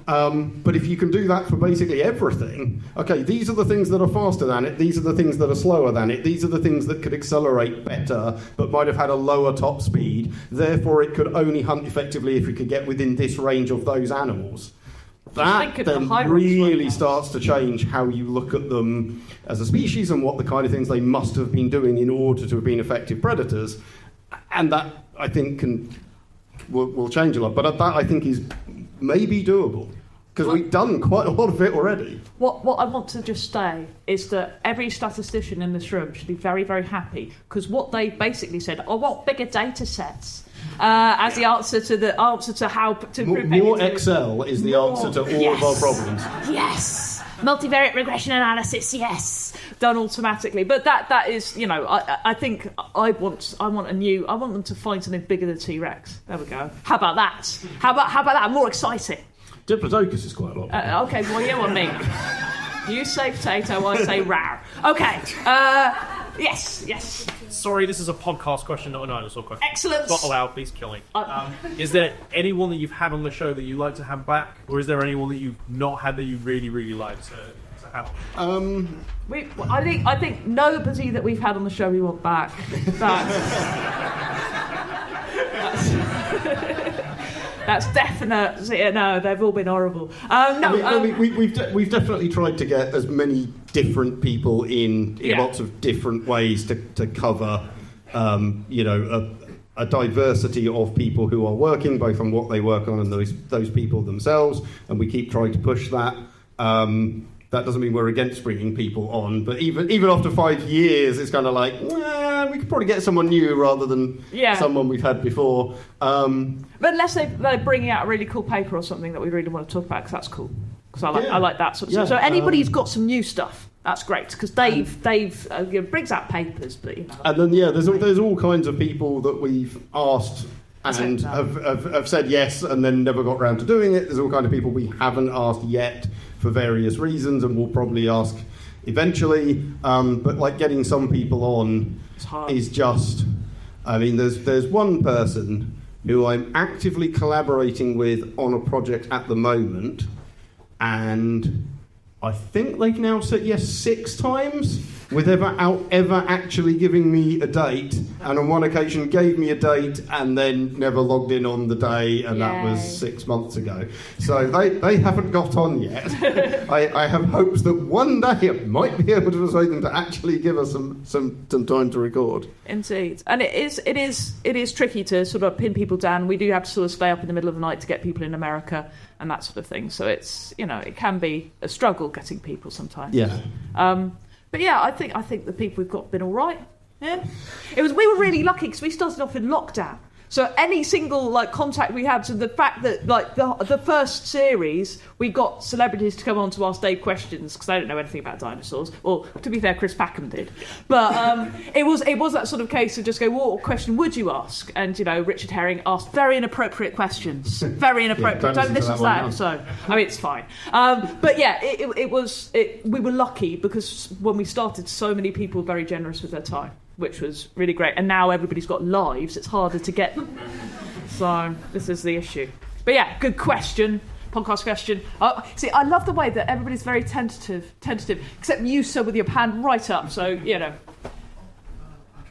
But if you can do that for basically everything, okay, these are the things that are faster than it, these are the things that are slower than it, these are the things that could accelerate better but might have had a lower top speed, therefore it could only hunt effectively if it could get within this range of those animals. That then really starts to change how you look at them as a species and what the kind of things they must have been doing in order to have been effective predators. And that, I think, will change a lot. But that, I think, is maybe doable, because we've done quite a lot of it already. What I want to just say is that every statistician in this room should be very, very happy, because what they basically said, what bigger data sets? As the answer to how to prove more Excel is the answer to all of our problems. Yes, multivariate regression analysis. Yes, done automatically. But that is, I think I want them to find something bigger than T-Rex. There we go. How about that? How about that? More exciting. Diplodocus is quite a lot. Okay, well, you and me. You say potato, I say rar. Okay. Yes. Sorry, this is a podcast question, not a dinosaur question. Excellent. Not allowed, please kill me. Is there anyone that you've had on the show that you like to have back? Or is there anyone that you've not had that you really, really like to have? I think nobody that we've had on the show we want back. That's definite. No, they've all been horrible. We've definitely tried to get as many different people in lots of different ways to cover, a diversity of people who are working, both on what they work on and those people themselves. And we keep trying to push that. That doesn't mean we're against bringing people on, but even after 5 years, it's kind of like, we could probably get someone new rather than someone we've had before. But unless they're bringing out a really cool paper or something that we really want to talk about, because that's cool. Because I like that sort of stuff. So anybody who's got some new stuff, that's great. Because Dave brings out papers, but And then there's all kinds of people that we've asked and have said yes, and then never got round to doing it. There's all kind of people we haven't asked yet for various reasons, and we'll probably ask eventually. But like getting some people on is just. I mean, there's one person who I'm actively collaborating with on a project at the moment, and I think they've now said yes 6 times without ever actually giving me a date, and on one occasion gave me a date and then never logged in on the day, and that was 6 months ago. So they haven't got on yet. I have hopes that one day I might be able to persuade them to actually give us some time to record. Indeed. And it is tricky to sort of pin people down. We do have to sort of stay up in the middle of the night to get people in America and that sort of thing. So it's, it can be a struggle getting people sometimes. Yeah. But yeah, I think the people we've got have been all right. Yeah, we were really lucky because we started off in lockdown. So any single contact we had, so the fact that the first series we got celebrities to come on to ask Dave questions because they don't know anything about dinosaurs. Well, to be fair, Chris Packham did, but it was that sort of case of just go, what question would you ask? And Richard Herring asked very inappropriate questions, very inappropriate. Don't listen to that episode. I mean, it's fine. But yeah, we were lucky because when we started, so many people were very generous with their time, which was really great. And now everybody's got lives, it's harder to get them. So this is the issue. But yeah, good question. Podcast question. See, I love the way that everybody's very tentative, except you, sir, with your hand right up. So, Go.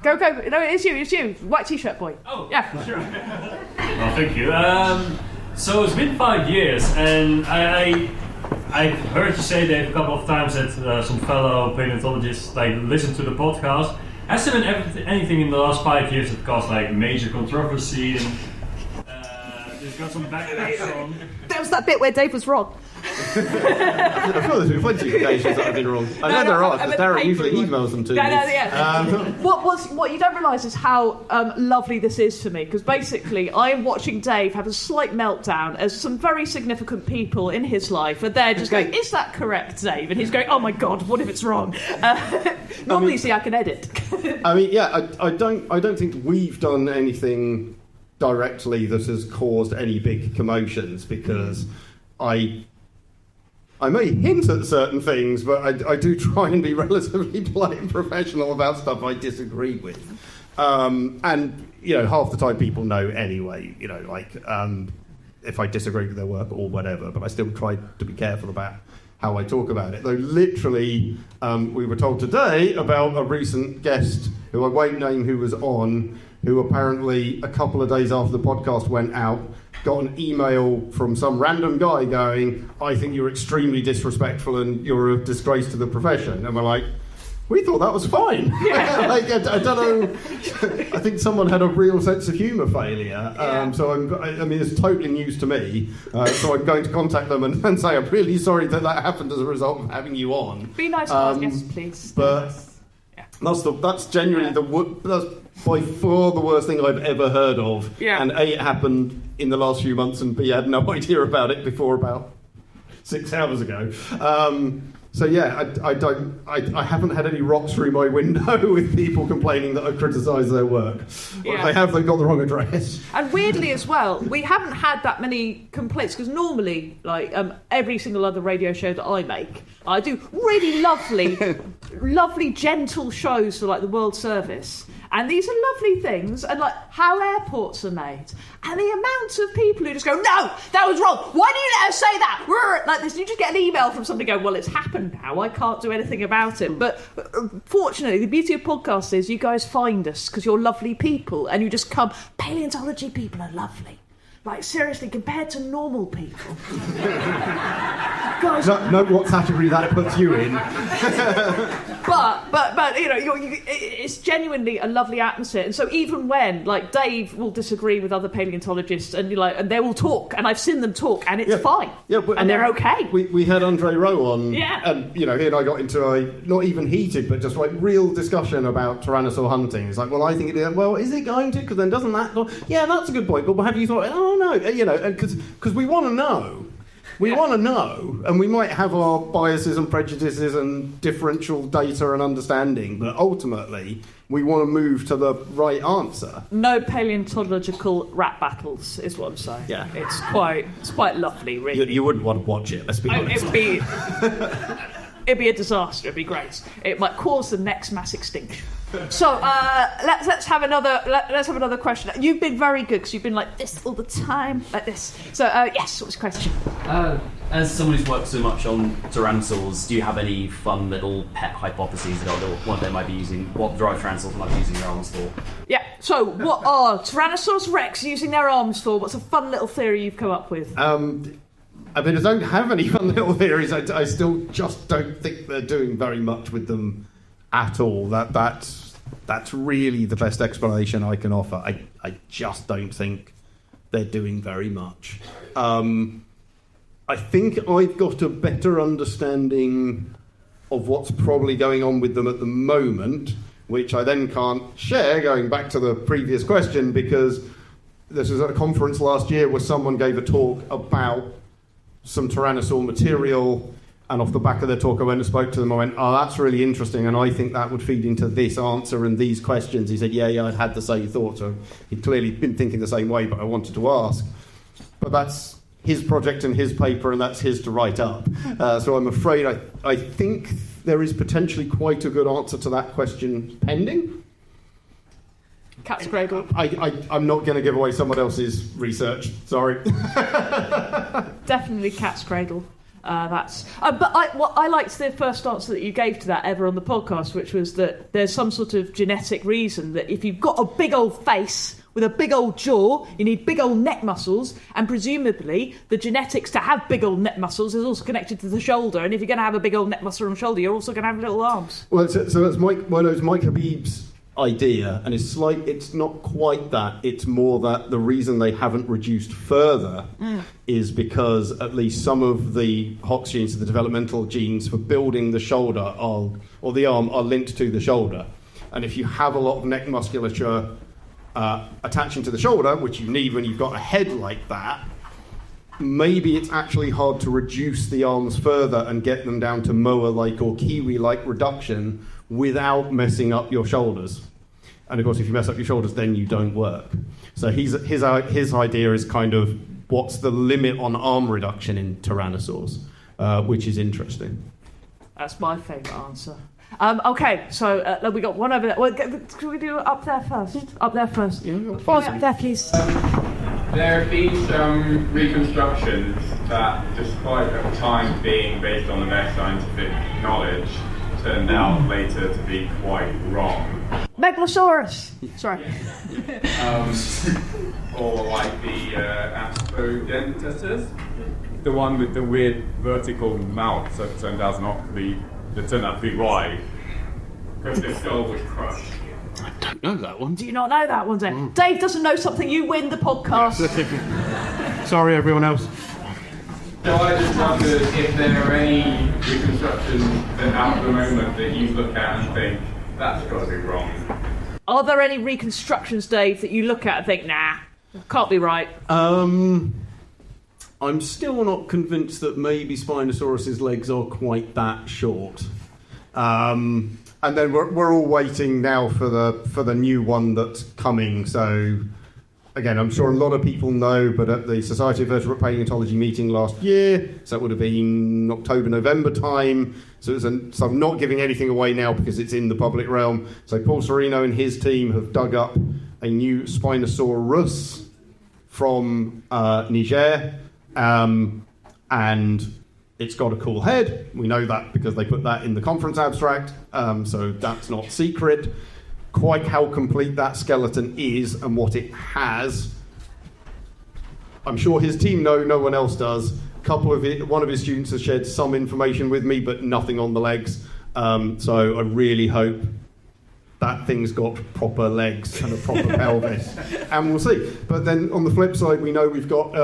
No, it's you. White T-shirt boy. Oh, yeah. Sure. Well, thank you. So it's been 5 years, and I've heard you say that a couple of times that some fellow paleontologists listen to the podcast. Has there been anything in the last 5 years that caused major controversy and there's got some backlash on? That was that bit where Dave was wrong. I feel there's been plenty of occasions that I've been wrong. I know there are, because Darren usually emails them to me. What you don't realise is how lovely this is for me, because basically I'm watching Dave have a slight meltdown as some very significant people in his life are there just going, is that correct, Dave? And he's going, oh my God, what if it's wrong? Normally, I can edit. I mean, yeah, I don't think we've done anything directly that has caused any big commotions, because I may hint at certain things, but I do try and be relatively polite and professional about stuff I disagree with. And, half the time people know anyway, if I disagree with their work or whatever, but I still try to be careful about how I talk about it. Though literally, we were told today about a recent guest, who I won't name who was on, who apparently a couple of days after the podcast went out, got an email from some random guy going, I think you're extremely disrespectful and you're a disgrace to the profession. And we're like, we thought that was fine. Yeah. I don't know. I think someone had a real sense of humour failure. So it's totally news to me. So I'm going to contact them and say, I'm really sorry that happened as a result of having you on. Be nice to our guests, please. But that's genuinely that's by far the worst thing I've ever heard of. Yeah. And A, it happened in the last few months, and B, I had no idea about it before about 6 hours ago. So yeah, I haven't had any rocks through my window with people complaining that I criticise their work. Or if they have, they've got the wrong address. And weirdly as well, we haven't had that many complaints, because normally, every single other radio show that I make, I do really lovely, gentle shows for the World Service. And these are lovely things, and how airports are made. And the amount of people who just go, no, that was wrong. Why do you let us say that? Like this, you just get an email from somebody going, well, it's happened now. I can't do anything about it. But fortunately, the beauty of podcasts is you guys find us because you're lovely people, and you just come. Paleontology people are lovely. Seriously, compared to normal people. guys. Know what category that puts you in. But you know, it's genuinely a lovely atmosphere, and so even when like Dave will disagree with other paleontologists, and and they will talk, and I've seen them talk, and it's fine, and they're okay. We had Andre Rowe on, Yeah. and he and I got into a not even heated, but just like real discussion about tyrannosaur hunting. It's like, well, I think it is. Well, is it going to? Because then doesn't that? Yeah, that's a good point. But have you thought? Oh no, because we want to know. We want to know, and we might have our biases and prejudices and differential data and understanding, but ultimately we want to move to the right answer. No paleontological rap battles is what I'm saying. Yeah, it's quite lovely, really. You wouldn't want to watch it. Let's be honest. It'd be a disaster. It'd be great. It might cause the next mass extinction. So let's have another question. You've been very good because you've been like this all the time, like this. So yes, what's the question? As someone who's worked so much on tyrannosaurs, do you have any fun little pet hypotheses about what they might be using, what drive tyrannosaurs might be using their arms for? Yeah. So what are Tyrannosaurus Rex using their arms for? What's a fun little theory you've come up with? I mean, I don't have any fun little theories. I still just don't think they're doing very much with them at all. That's really the best explanation I can offer. I just don't think they're doing very much. I think I've got a better understanding of what's probably going on with them at the moment, which I then can't share, going back to the previous question, because this was at a conference last year where someone gave a talk about some tyrannosaur material, and off the back of their talk I went and spoke to them. I went, oh, that's really interesting, and I think that would feed into this answer and these questions. He said, yeah, I'd had the same thought, so he'd clearly been thinking the same way, but I wanted to ask. But that's his project and his paper, and that's his to write up. So I'm afraid I think there is potentially quite a good answer to that question pending. Cat's cradle. I'm not going to give away someone else's research. Sorry. Definitely cat's cradle. But I liked the first answer that you gave to that ever on the podcast, which was that there's some sort of genetic reason that if you've got a big old face with a big old jaw, you need big old neck muscles, and presumably the genetics to have big old neck muscles is also connected to the shoulder, and if you're going to have a big old neck muscle on the shoulder, you're also going to have little arms. Well, so that's one of those Mike Habib's idea, and it's not quite that. It's more that the reason they haven't reduced further is because at least some of the Hox genes, the developmental genes for building the shoulder or the arm, are linked to the shoulder. And if you have a lot of neck musculature attaching to the shoulder, which you need when you've got a head like that, maybe it's actually hard to reduce the arms further and get them down to moa-like or kiwi-like reduction without messing up your shoulders. And of course, if you mess up your shoulders, then you don't work. So his idea is kind of what's the limit on arm reduction in tyrannosaurs, which is interesting. That's my favourite answer. Okay, so we got one over there. Well, can we do it up there first? Up there first. Yeah, up there, please. There have been some reconstructions that, despite at the time being based on the best scientific knowledge, turned out later to be quite wrong. Megalosaurus! Sorry. Or like the Asphodentatus, the one with the weird vertical mouth that turned out to be wide, because the skull was crushed. I don't know that one. Do you not know that one, then? Dave doesn't know something, you win the podcast. Sorry, everyone else. So I just wondered if there are any reconstructions that at the moment that you look at and think, that's got to be wrong. Are there any reconstructions, Dave, that you look at and think, nah, can't be right? I'm still not convinced that maybe Spinosaurus's legs are quite that short. And then we're all waiting now for the new one that's coming. So again, I'm sure a lot of people know, but at the Society of Vertebrate Paleontology meeting last year, so it would have been October, November time. So I'm not giving anything away now because it's in the public realm. So Paul Serino and his team have dug up a new Spinosaurus from Niger, and it's got a cool head. We know that because they put that in the conference abstract, so that's not secret. Quite how complete that skeleton is and what it has, I'm sure his team know, no one else does. One of his students has shared some information with me, but nothing on the legs. So I really hope that thing's got proper legs and a proper pelvis, and we'll see. But then on the flip side, we know we've got,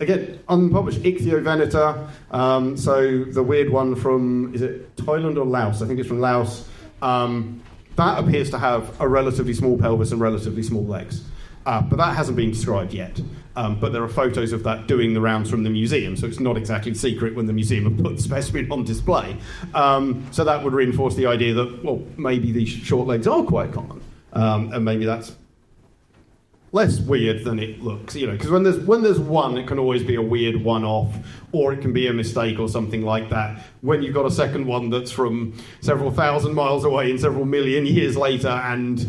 again, unpublished Ichthyoveneta, so the weird one from, is it Thailand or Laos? I think it's from Laos. That appears to have a relatively small pelvis and relatively small legs. But that hasn't been described yet. But there are photos of that doing the rounds from the museum, so it's not exactly secret when the museum have put the specimen on display. So that would reinforce the idea that, well, maybe these short legs are quite common, and maybe that's less weird than it looks. Because when there's one, it can always be a weird one-off, or it can be a mistake or something like that. When you've got a second one that's from several thousand miles away and several million years later, and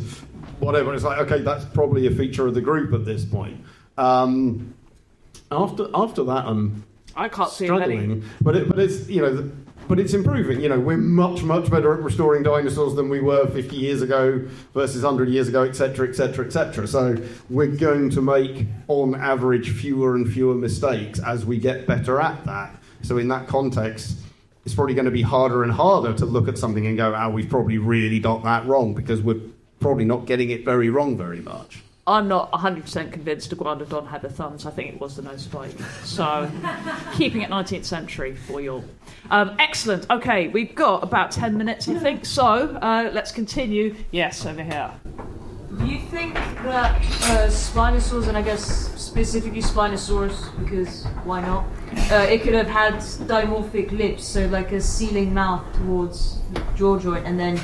whatever, it's like, okay, that's probably a feature of the group at this point. After that, I can't see struggling, but it's improving. We're much better at restoring dinosaurs than we were 50 years ago versus 100 years ago, etc., etc., etc. So we're going to make, on average, fewer and fewer mistakes as we get better at that. So in that context, it's probably going to be harder and harder to look at something and go, we've probably really got that wrong, because we're probably not getting it very wrong very much. I'm not 100% convinced Iguanodon had a thumbs. I think it was the nose spike. So, keeping it 19th century for you all. Excellent. Okay, we've got about 10 minutes, I think. So, let's continue. Yes, over here. Do you think that Spinosaurs, and I guess specifically Spinosaurus, because why not? It could have had dimorphic lips, so like a ceiling mouth towards the jaw joint, and then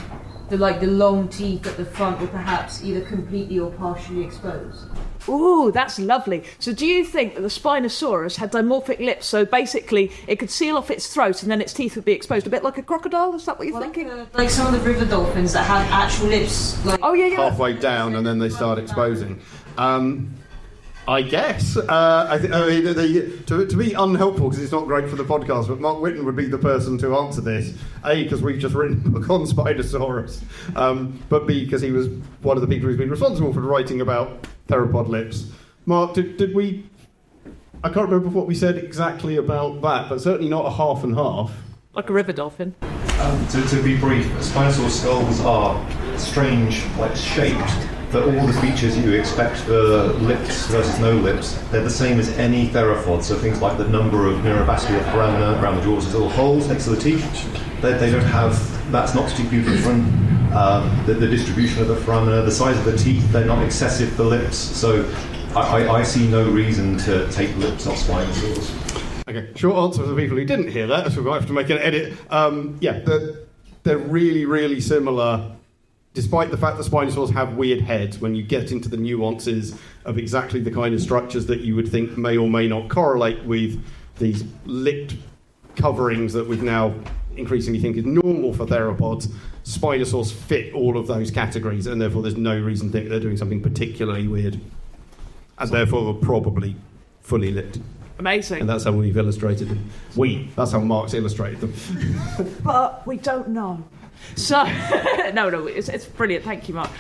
the long teeth at the front were perhaps either completely or partially exposed. Ooh, that's lovely. So do you think that the Spinosaurus had dimorphic lips, so basically it could seal off its throat and then its teeth would be exposed, a bit like a crocodile? Is that what you're thinking? Like some of the river dolphins that have actual lips. Halfway down and then they start exposing. I guess. To be unhelpful, because it's not great for the podcast, but Mark Whitten would be the person to answer this. A, because we've just written a book on Spinosaurus, but B, because he was one of the people who's been responsible for writing about theropod lips. Mark, did we... I can't remember what we said exactly about that, but certainly not a half and half. Like a river dolphin. To be brief, Spinosaur skulls are strange, shaped, but all the features you expect for lips versus no lips, they're the same as any theropod. So things like the number of neurovascular foramina around the jaws, little holes next to the teeth, they don't have, that's not particularly different. The distribution of the foramina, the size of the teeth, they're not excessive for lips. So I see no reason to take lips off Spinosaurs. Okay, short answer for the people who didn't hear that, so we'll have to make an edit. They're really, really similar. Despite the fact that Spinosaurs have weird heads, when you get into the nuances of exactly the kind of structures that you would think may or may not correlate with these lipped coverings that we've now increasingly think is normal for theropods, Spinosaurs fit all of those categories, and therefore there's no reason to think they're doing something particularly weird. And therefore they're probably fully lipped. Amazing. And that's how we've illustrated them. That's how Mark's illustrated them. But we don't know. So, no, it's brilliant. Thank you, Mark.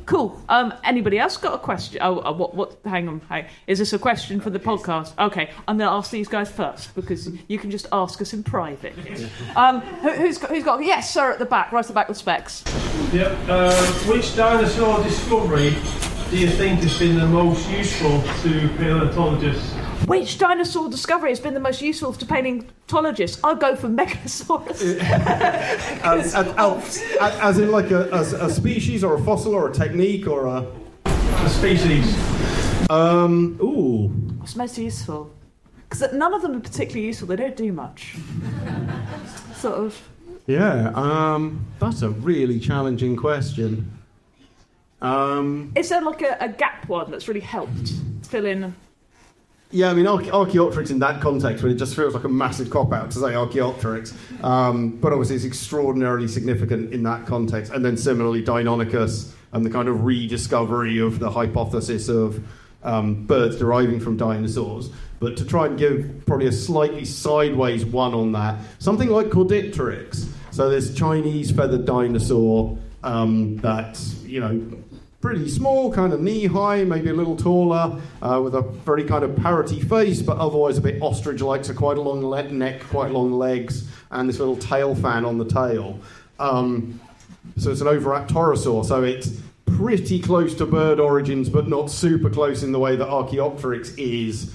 Cool. Anybody else got a question? What? Hang on. Hey, is this a question for the podcast? Okay, I'm going to ask these guys first because you can just ask us in private. Who's got? Yes, sir, at the back, right at the back with specs. Yep. Which dinosaur discovery do you think has been the most useful to paleontologists? Which dinosaur discovery has been the most useful to paleontologists? I'll go for Megalosaurus. As in a species or a fossil or a technique or a species. What's most useful? Because none of them are particularly useful. They don't do much. Sort of. Yeah, that's a really challenging question. Is there a gap one that's really helped fill in? Yeah, I mean, Archaeopteryx in that context, when it just feels like a massive cop-out to say Archaeopteryx, but obviously it's extraordinarily significant in that context. And then similarly, Deinonychus and the kind of rediscovery of the hypothesis of birds deriving from dinosaurs. But to try and give probably a slightly sideways one on that, something like Caudipteryx. So this Chinese feathered dinosaur that, pretty small, kind of knee-high, maybe a little taller, with a very kind of parroty face, but otherwise a bit ostrich-like, so quite a long neck, quite long legs, and this little tail fan on the tail. So it's an overaptorosaur, so it's pretty close to bird origins, but not super close in the way that Archaeopteryx is.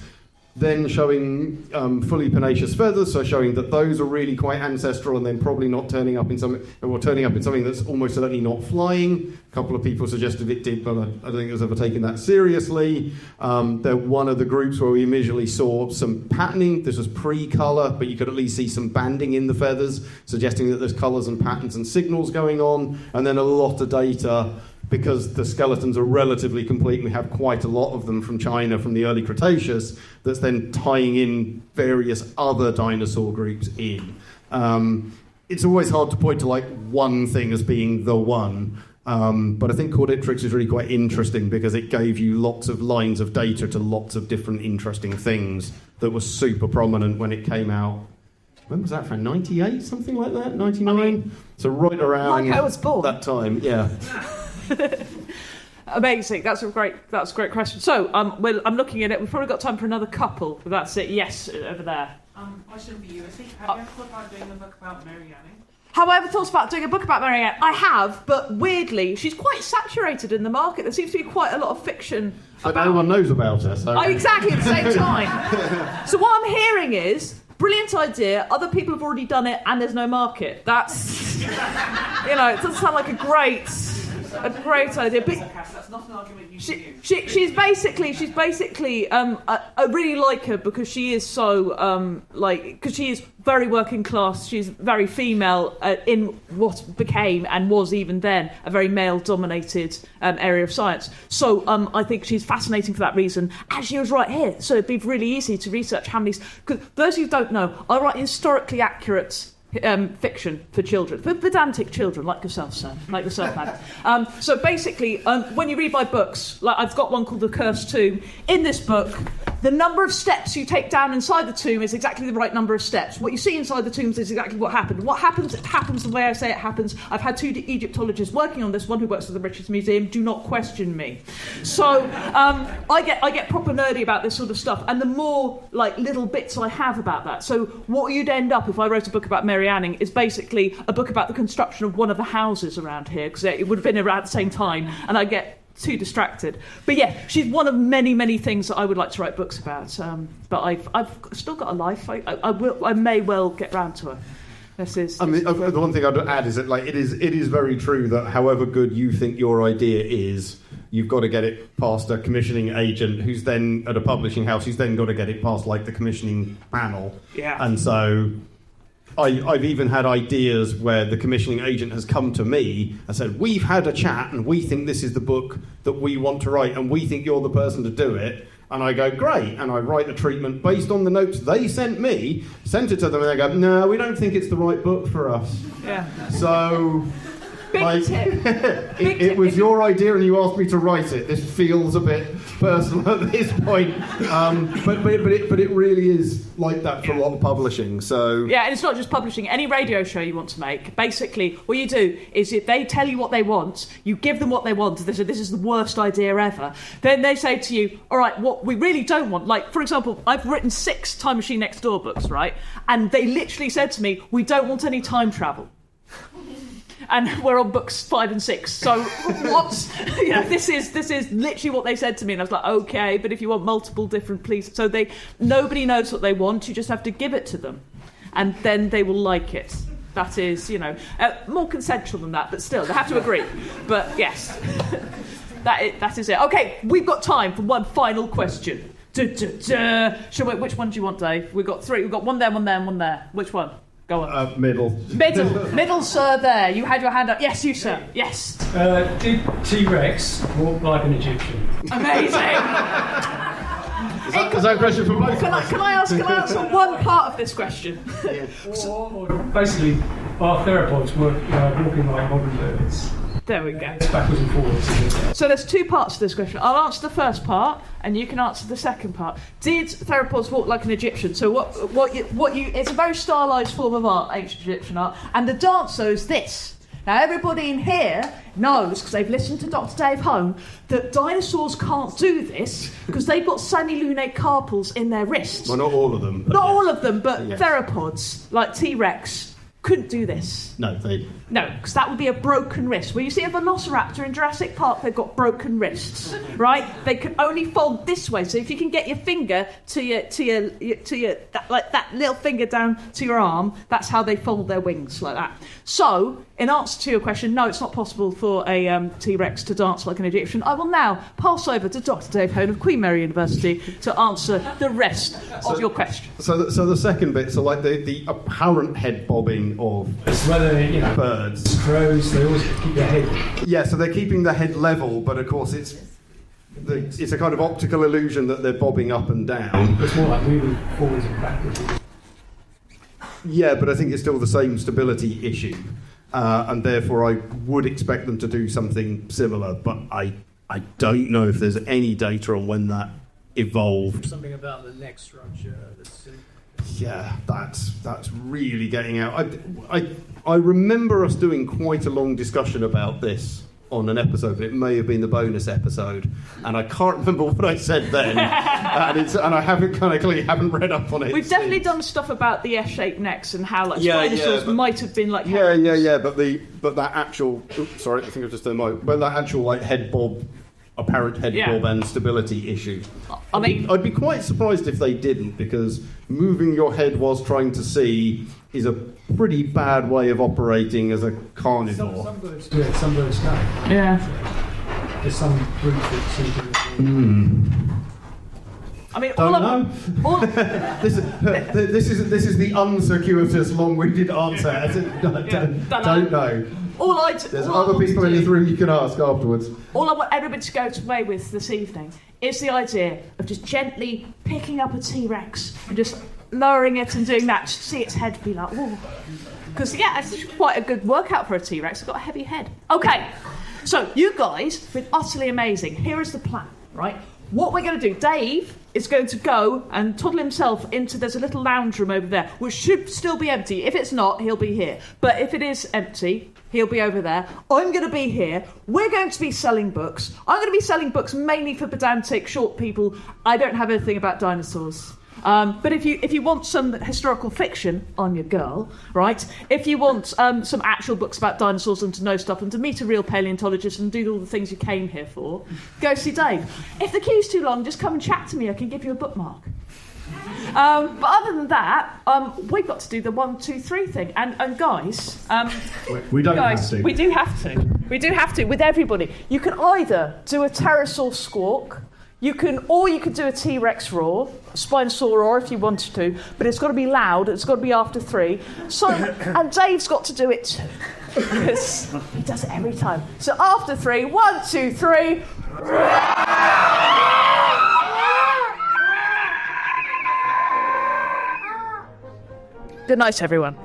Then showing fully pennaceous feathers, so showing that those are really quite ancestral, and then probably not turning up in something that's almost certainly not flying. A couple of people suggested it did, but I don't think it was ever taken that seriously. They're one of the groups where we immediately saw some patterning. This was pre-colour, but you could at least see some banding in the feathers, suggesting that there's colours and patterns and signals going on, and then a lot of data. Because the skeletons are relatively complete, and we have quite a lot of them from China from the early Cretaceous, that's then tying in various other dinosaur groups in. It's always hard to point to like one thing as being the one, but I think Cordipteryx is really quite interesting because it gave you lots of lines of data to lots of different interesting things that were super prominent when it came out. When was that from? 98, something like that? 99? So right around like I was born. That time, yeah. Amazing. That's a great question. So, I'm looking at it. We've probably got time for another couple. But that's it. Yes, over there. Question for you. Have you ever thought about doing a book about Mary Anning? Have I ever thought about doing a book about Mary Ann? I have, but weirdly, she's quite saturated in the market. There seems to be quite a lot of fiction But no one knows about her. So. Exactly, at the same time. So what I'm hearing is, brilliant idea, other people have already done it, and there's no market. That's, it doesn't sound like a great idea. But that's not an argument you she's basically I really like her because she is so because she is very working class. She's very female in what became and was even then a very male dominated area of science. So I think she's fascinating for that reason, and she was right here. So it'd be really easy to research how many. Because those who don't know, I write historically accurate fiction for children, for pedantic children like yourself, sir, like yourself, man. So basically, when you read my books, like I've got one called The Cursed Tomb. In this book, the number of steps you take down inside the tomb is exactly the right number of steps. What you see inside the tombs is exactly what happened. What happens, it happens the way I say it happens. I've had 2 Egyptologists working on this, one who works at the British Museum. Do not question me. So I get proper nerdy about this sort of stuff, and the more like little bits I have about that. So what you'd end up if I wrote a book about Mary Anning is basically a book about the construction of one of the houses around here, because it would have been around the same time, and I get too distracted. But yeah, she's one of many, many things that I would like to write books about. But I've still got a life. I may well get round to her. This is. I mean, the one thing I'd add is that like it is very true that however good you think your idea is, you've got to get it past a commissioning agent who's then at a publishing house who's then got to get it past like the commissioning panel. Yeah. And so I've even had ideas where the commissioning agent has come to me and said, we've had a chat and we think this is the book that we want to write and we think you're the person to do it. And I go, great. And I write a treatment based on the notes they sent me, sent it to them, and they go, no, we don't think it's the right book for us. Yeah. So Big tip. It was your idea and you asked me to write it. This feels a bit personal at this point. But it really is like that for a lot of publishing. So yeah, and it's not just publishing. Any radio show you want to make, basically, what you do is if they tell you what they want, you give them what they want. They say, this is the worst idea ever. Then they say to you, all right, what we really don't want, like, for example, I've written 6 Time Machine Next Door books, right? And they literally said to me, we don't want any time travel. And we're on books 5 and 6. So what's this is literally what they said to me, and I was like, okay, but if you want multiple different, please. So nobody knows what they want. You just have to give it to them, and then they will like it. That is, more consensual than that, but still they have to agree. But yes, that is it. Okay, we've got time for one final question. Which one do you want, Dave? We've got 3. We've got one there, one there, and one there. Which one? Go on. Middle, sir, there. You had your hand up. Yes, you, sir. Yes. Did T-Rex walk like an Egyptian? Amazing. Is that a question for both? Can I answer one part of this question? Yeah. Basically, our theropods were walking like modern birds. There we go. Backwards and forwards. So there's 2 parts to this question. I'll answer the first part, and you can answer the second part. Did theropods walk like an Egyptian? So what you it's a very stylized form of art, ancient Egyptian art, and the dancer is this. Now, everybody in here knows, because they've listened to Dr. Dave Hone, that dinosaurs can't do this because they've got semilunate carpals in their wrists. Well, not all of them. Not all of them, but Yes. theropods, like T-Rex, couldn't do this. No, they... No, because that would be a broken wrist. When you see a velociraptor in Jurassic Park, they've got broken wrists, right? They can only fold this way. So if you can get your finger to your that little finger down to your arm, that's how they fold their wings, like that. So, in answer to your question, no, it's not possible for a T-Rex to dance like an Egyptian. I will now pass over to Dr. Dave Hone of Queen Mary University to answer the rest of your question. So the second bit, so like the apparent head bobbing of birds. Crows, they always keep their head. Yeah, so they're keeping the head level, but of course it's a kind of optical illusion that they're bobbing up and down. It's more like moving forwards and backwards. Yeah, but I think it's still the same stability issue, and therefore I would expect them to do something similar, but I don't know if there's any data on when that evolved. Something about the neck structure. Yeah, that's really getting out. I remember us doing quite a long discussion about this on an episode, but it may have been the bonus episode, and I can't remember what I said then, and I haven't read up on it. We've definitely done stuff about the F-shaped necks and how Spinosaurus might have been like. But that actual. Oops, sorry, I think I've just done but that actual like head bob. Apparent head bob and stability issue. I mean, I'd be quite surprised if they didn't, because moving your head whilst trying to see is a pretty bad way of operating as a carnivore. Some birds do it, some birds don't. Yeah. There's some groups that seem to. I mean, this is the uncircuitous, long-winded answer. Don't know. There's other people in this room you can ask afterwards. All I want everybody to go away with this evening is the idea of just gently picking up a T-Rex and just lowering it and doing that, just to see its head be like, whoa. Because, it's quite a good workout for a T-Rex. It's got a heavy head. Okay, so you guys have been utterly amazing. Here is the plan, right? What we're going to do, Dave is going to go and toddle himself into, there's a little lounge room over there, which should still be empty. If it's not, he'll be here. But if it is empty, he'll be over there. I'm going to be here. We're going to be selling books. I'm going to be selling books mainly for pedantic, short people. I don't have anything about dinosaurs. But if you want some historical fiction on your girl, right? If you want some actual books about dinosaurs and to know stuff and to meet a real paleontologist and do all the things you came here for, go see Dave. If the queue's too long, just come and chat to me. I can give you a bookmark. But other than that, we've got to do the 1, 2, 3 thing. And guys, we don't guys, have to. We do have to. We do have to with everybody. You can either do a pterosaur squawk. You could do a T-Rex roar, a Spinosaur roar if you wanted to, but it's got to be loud, it's got to be after 3. So, and Dave's got to do it too, because he does it every time. So after 3, 1, 2, 3. Good night, everyone.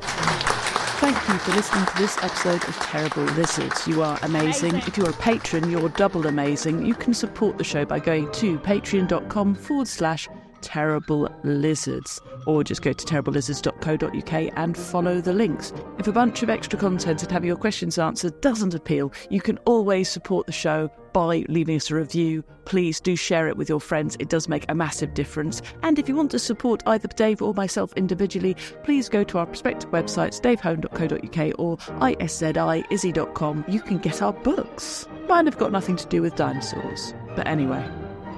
Thank you for listening to this episode of Terrible Lizards. You are amazing. If you're a patron, you're double amazing. You can support the show by going to patreon.com/Terrible Lizards, or just go to terriblelizards.co.uk and follow the links. If a bunch of extra content and having your questions answered doesn't appeal, you can always support the show by leaving us a review. Please do share it with your friends. It does make a massive difference. And if you want to support either Dave or myself individually, please go to our respective websites, davehome.co.uk or isziizzy.com. You can get our books. Mine have got nothing to do with dinosaurs. But anyway,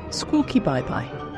squawky bye-bye.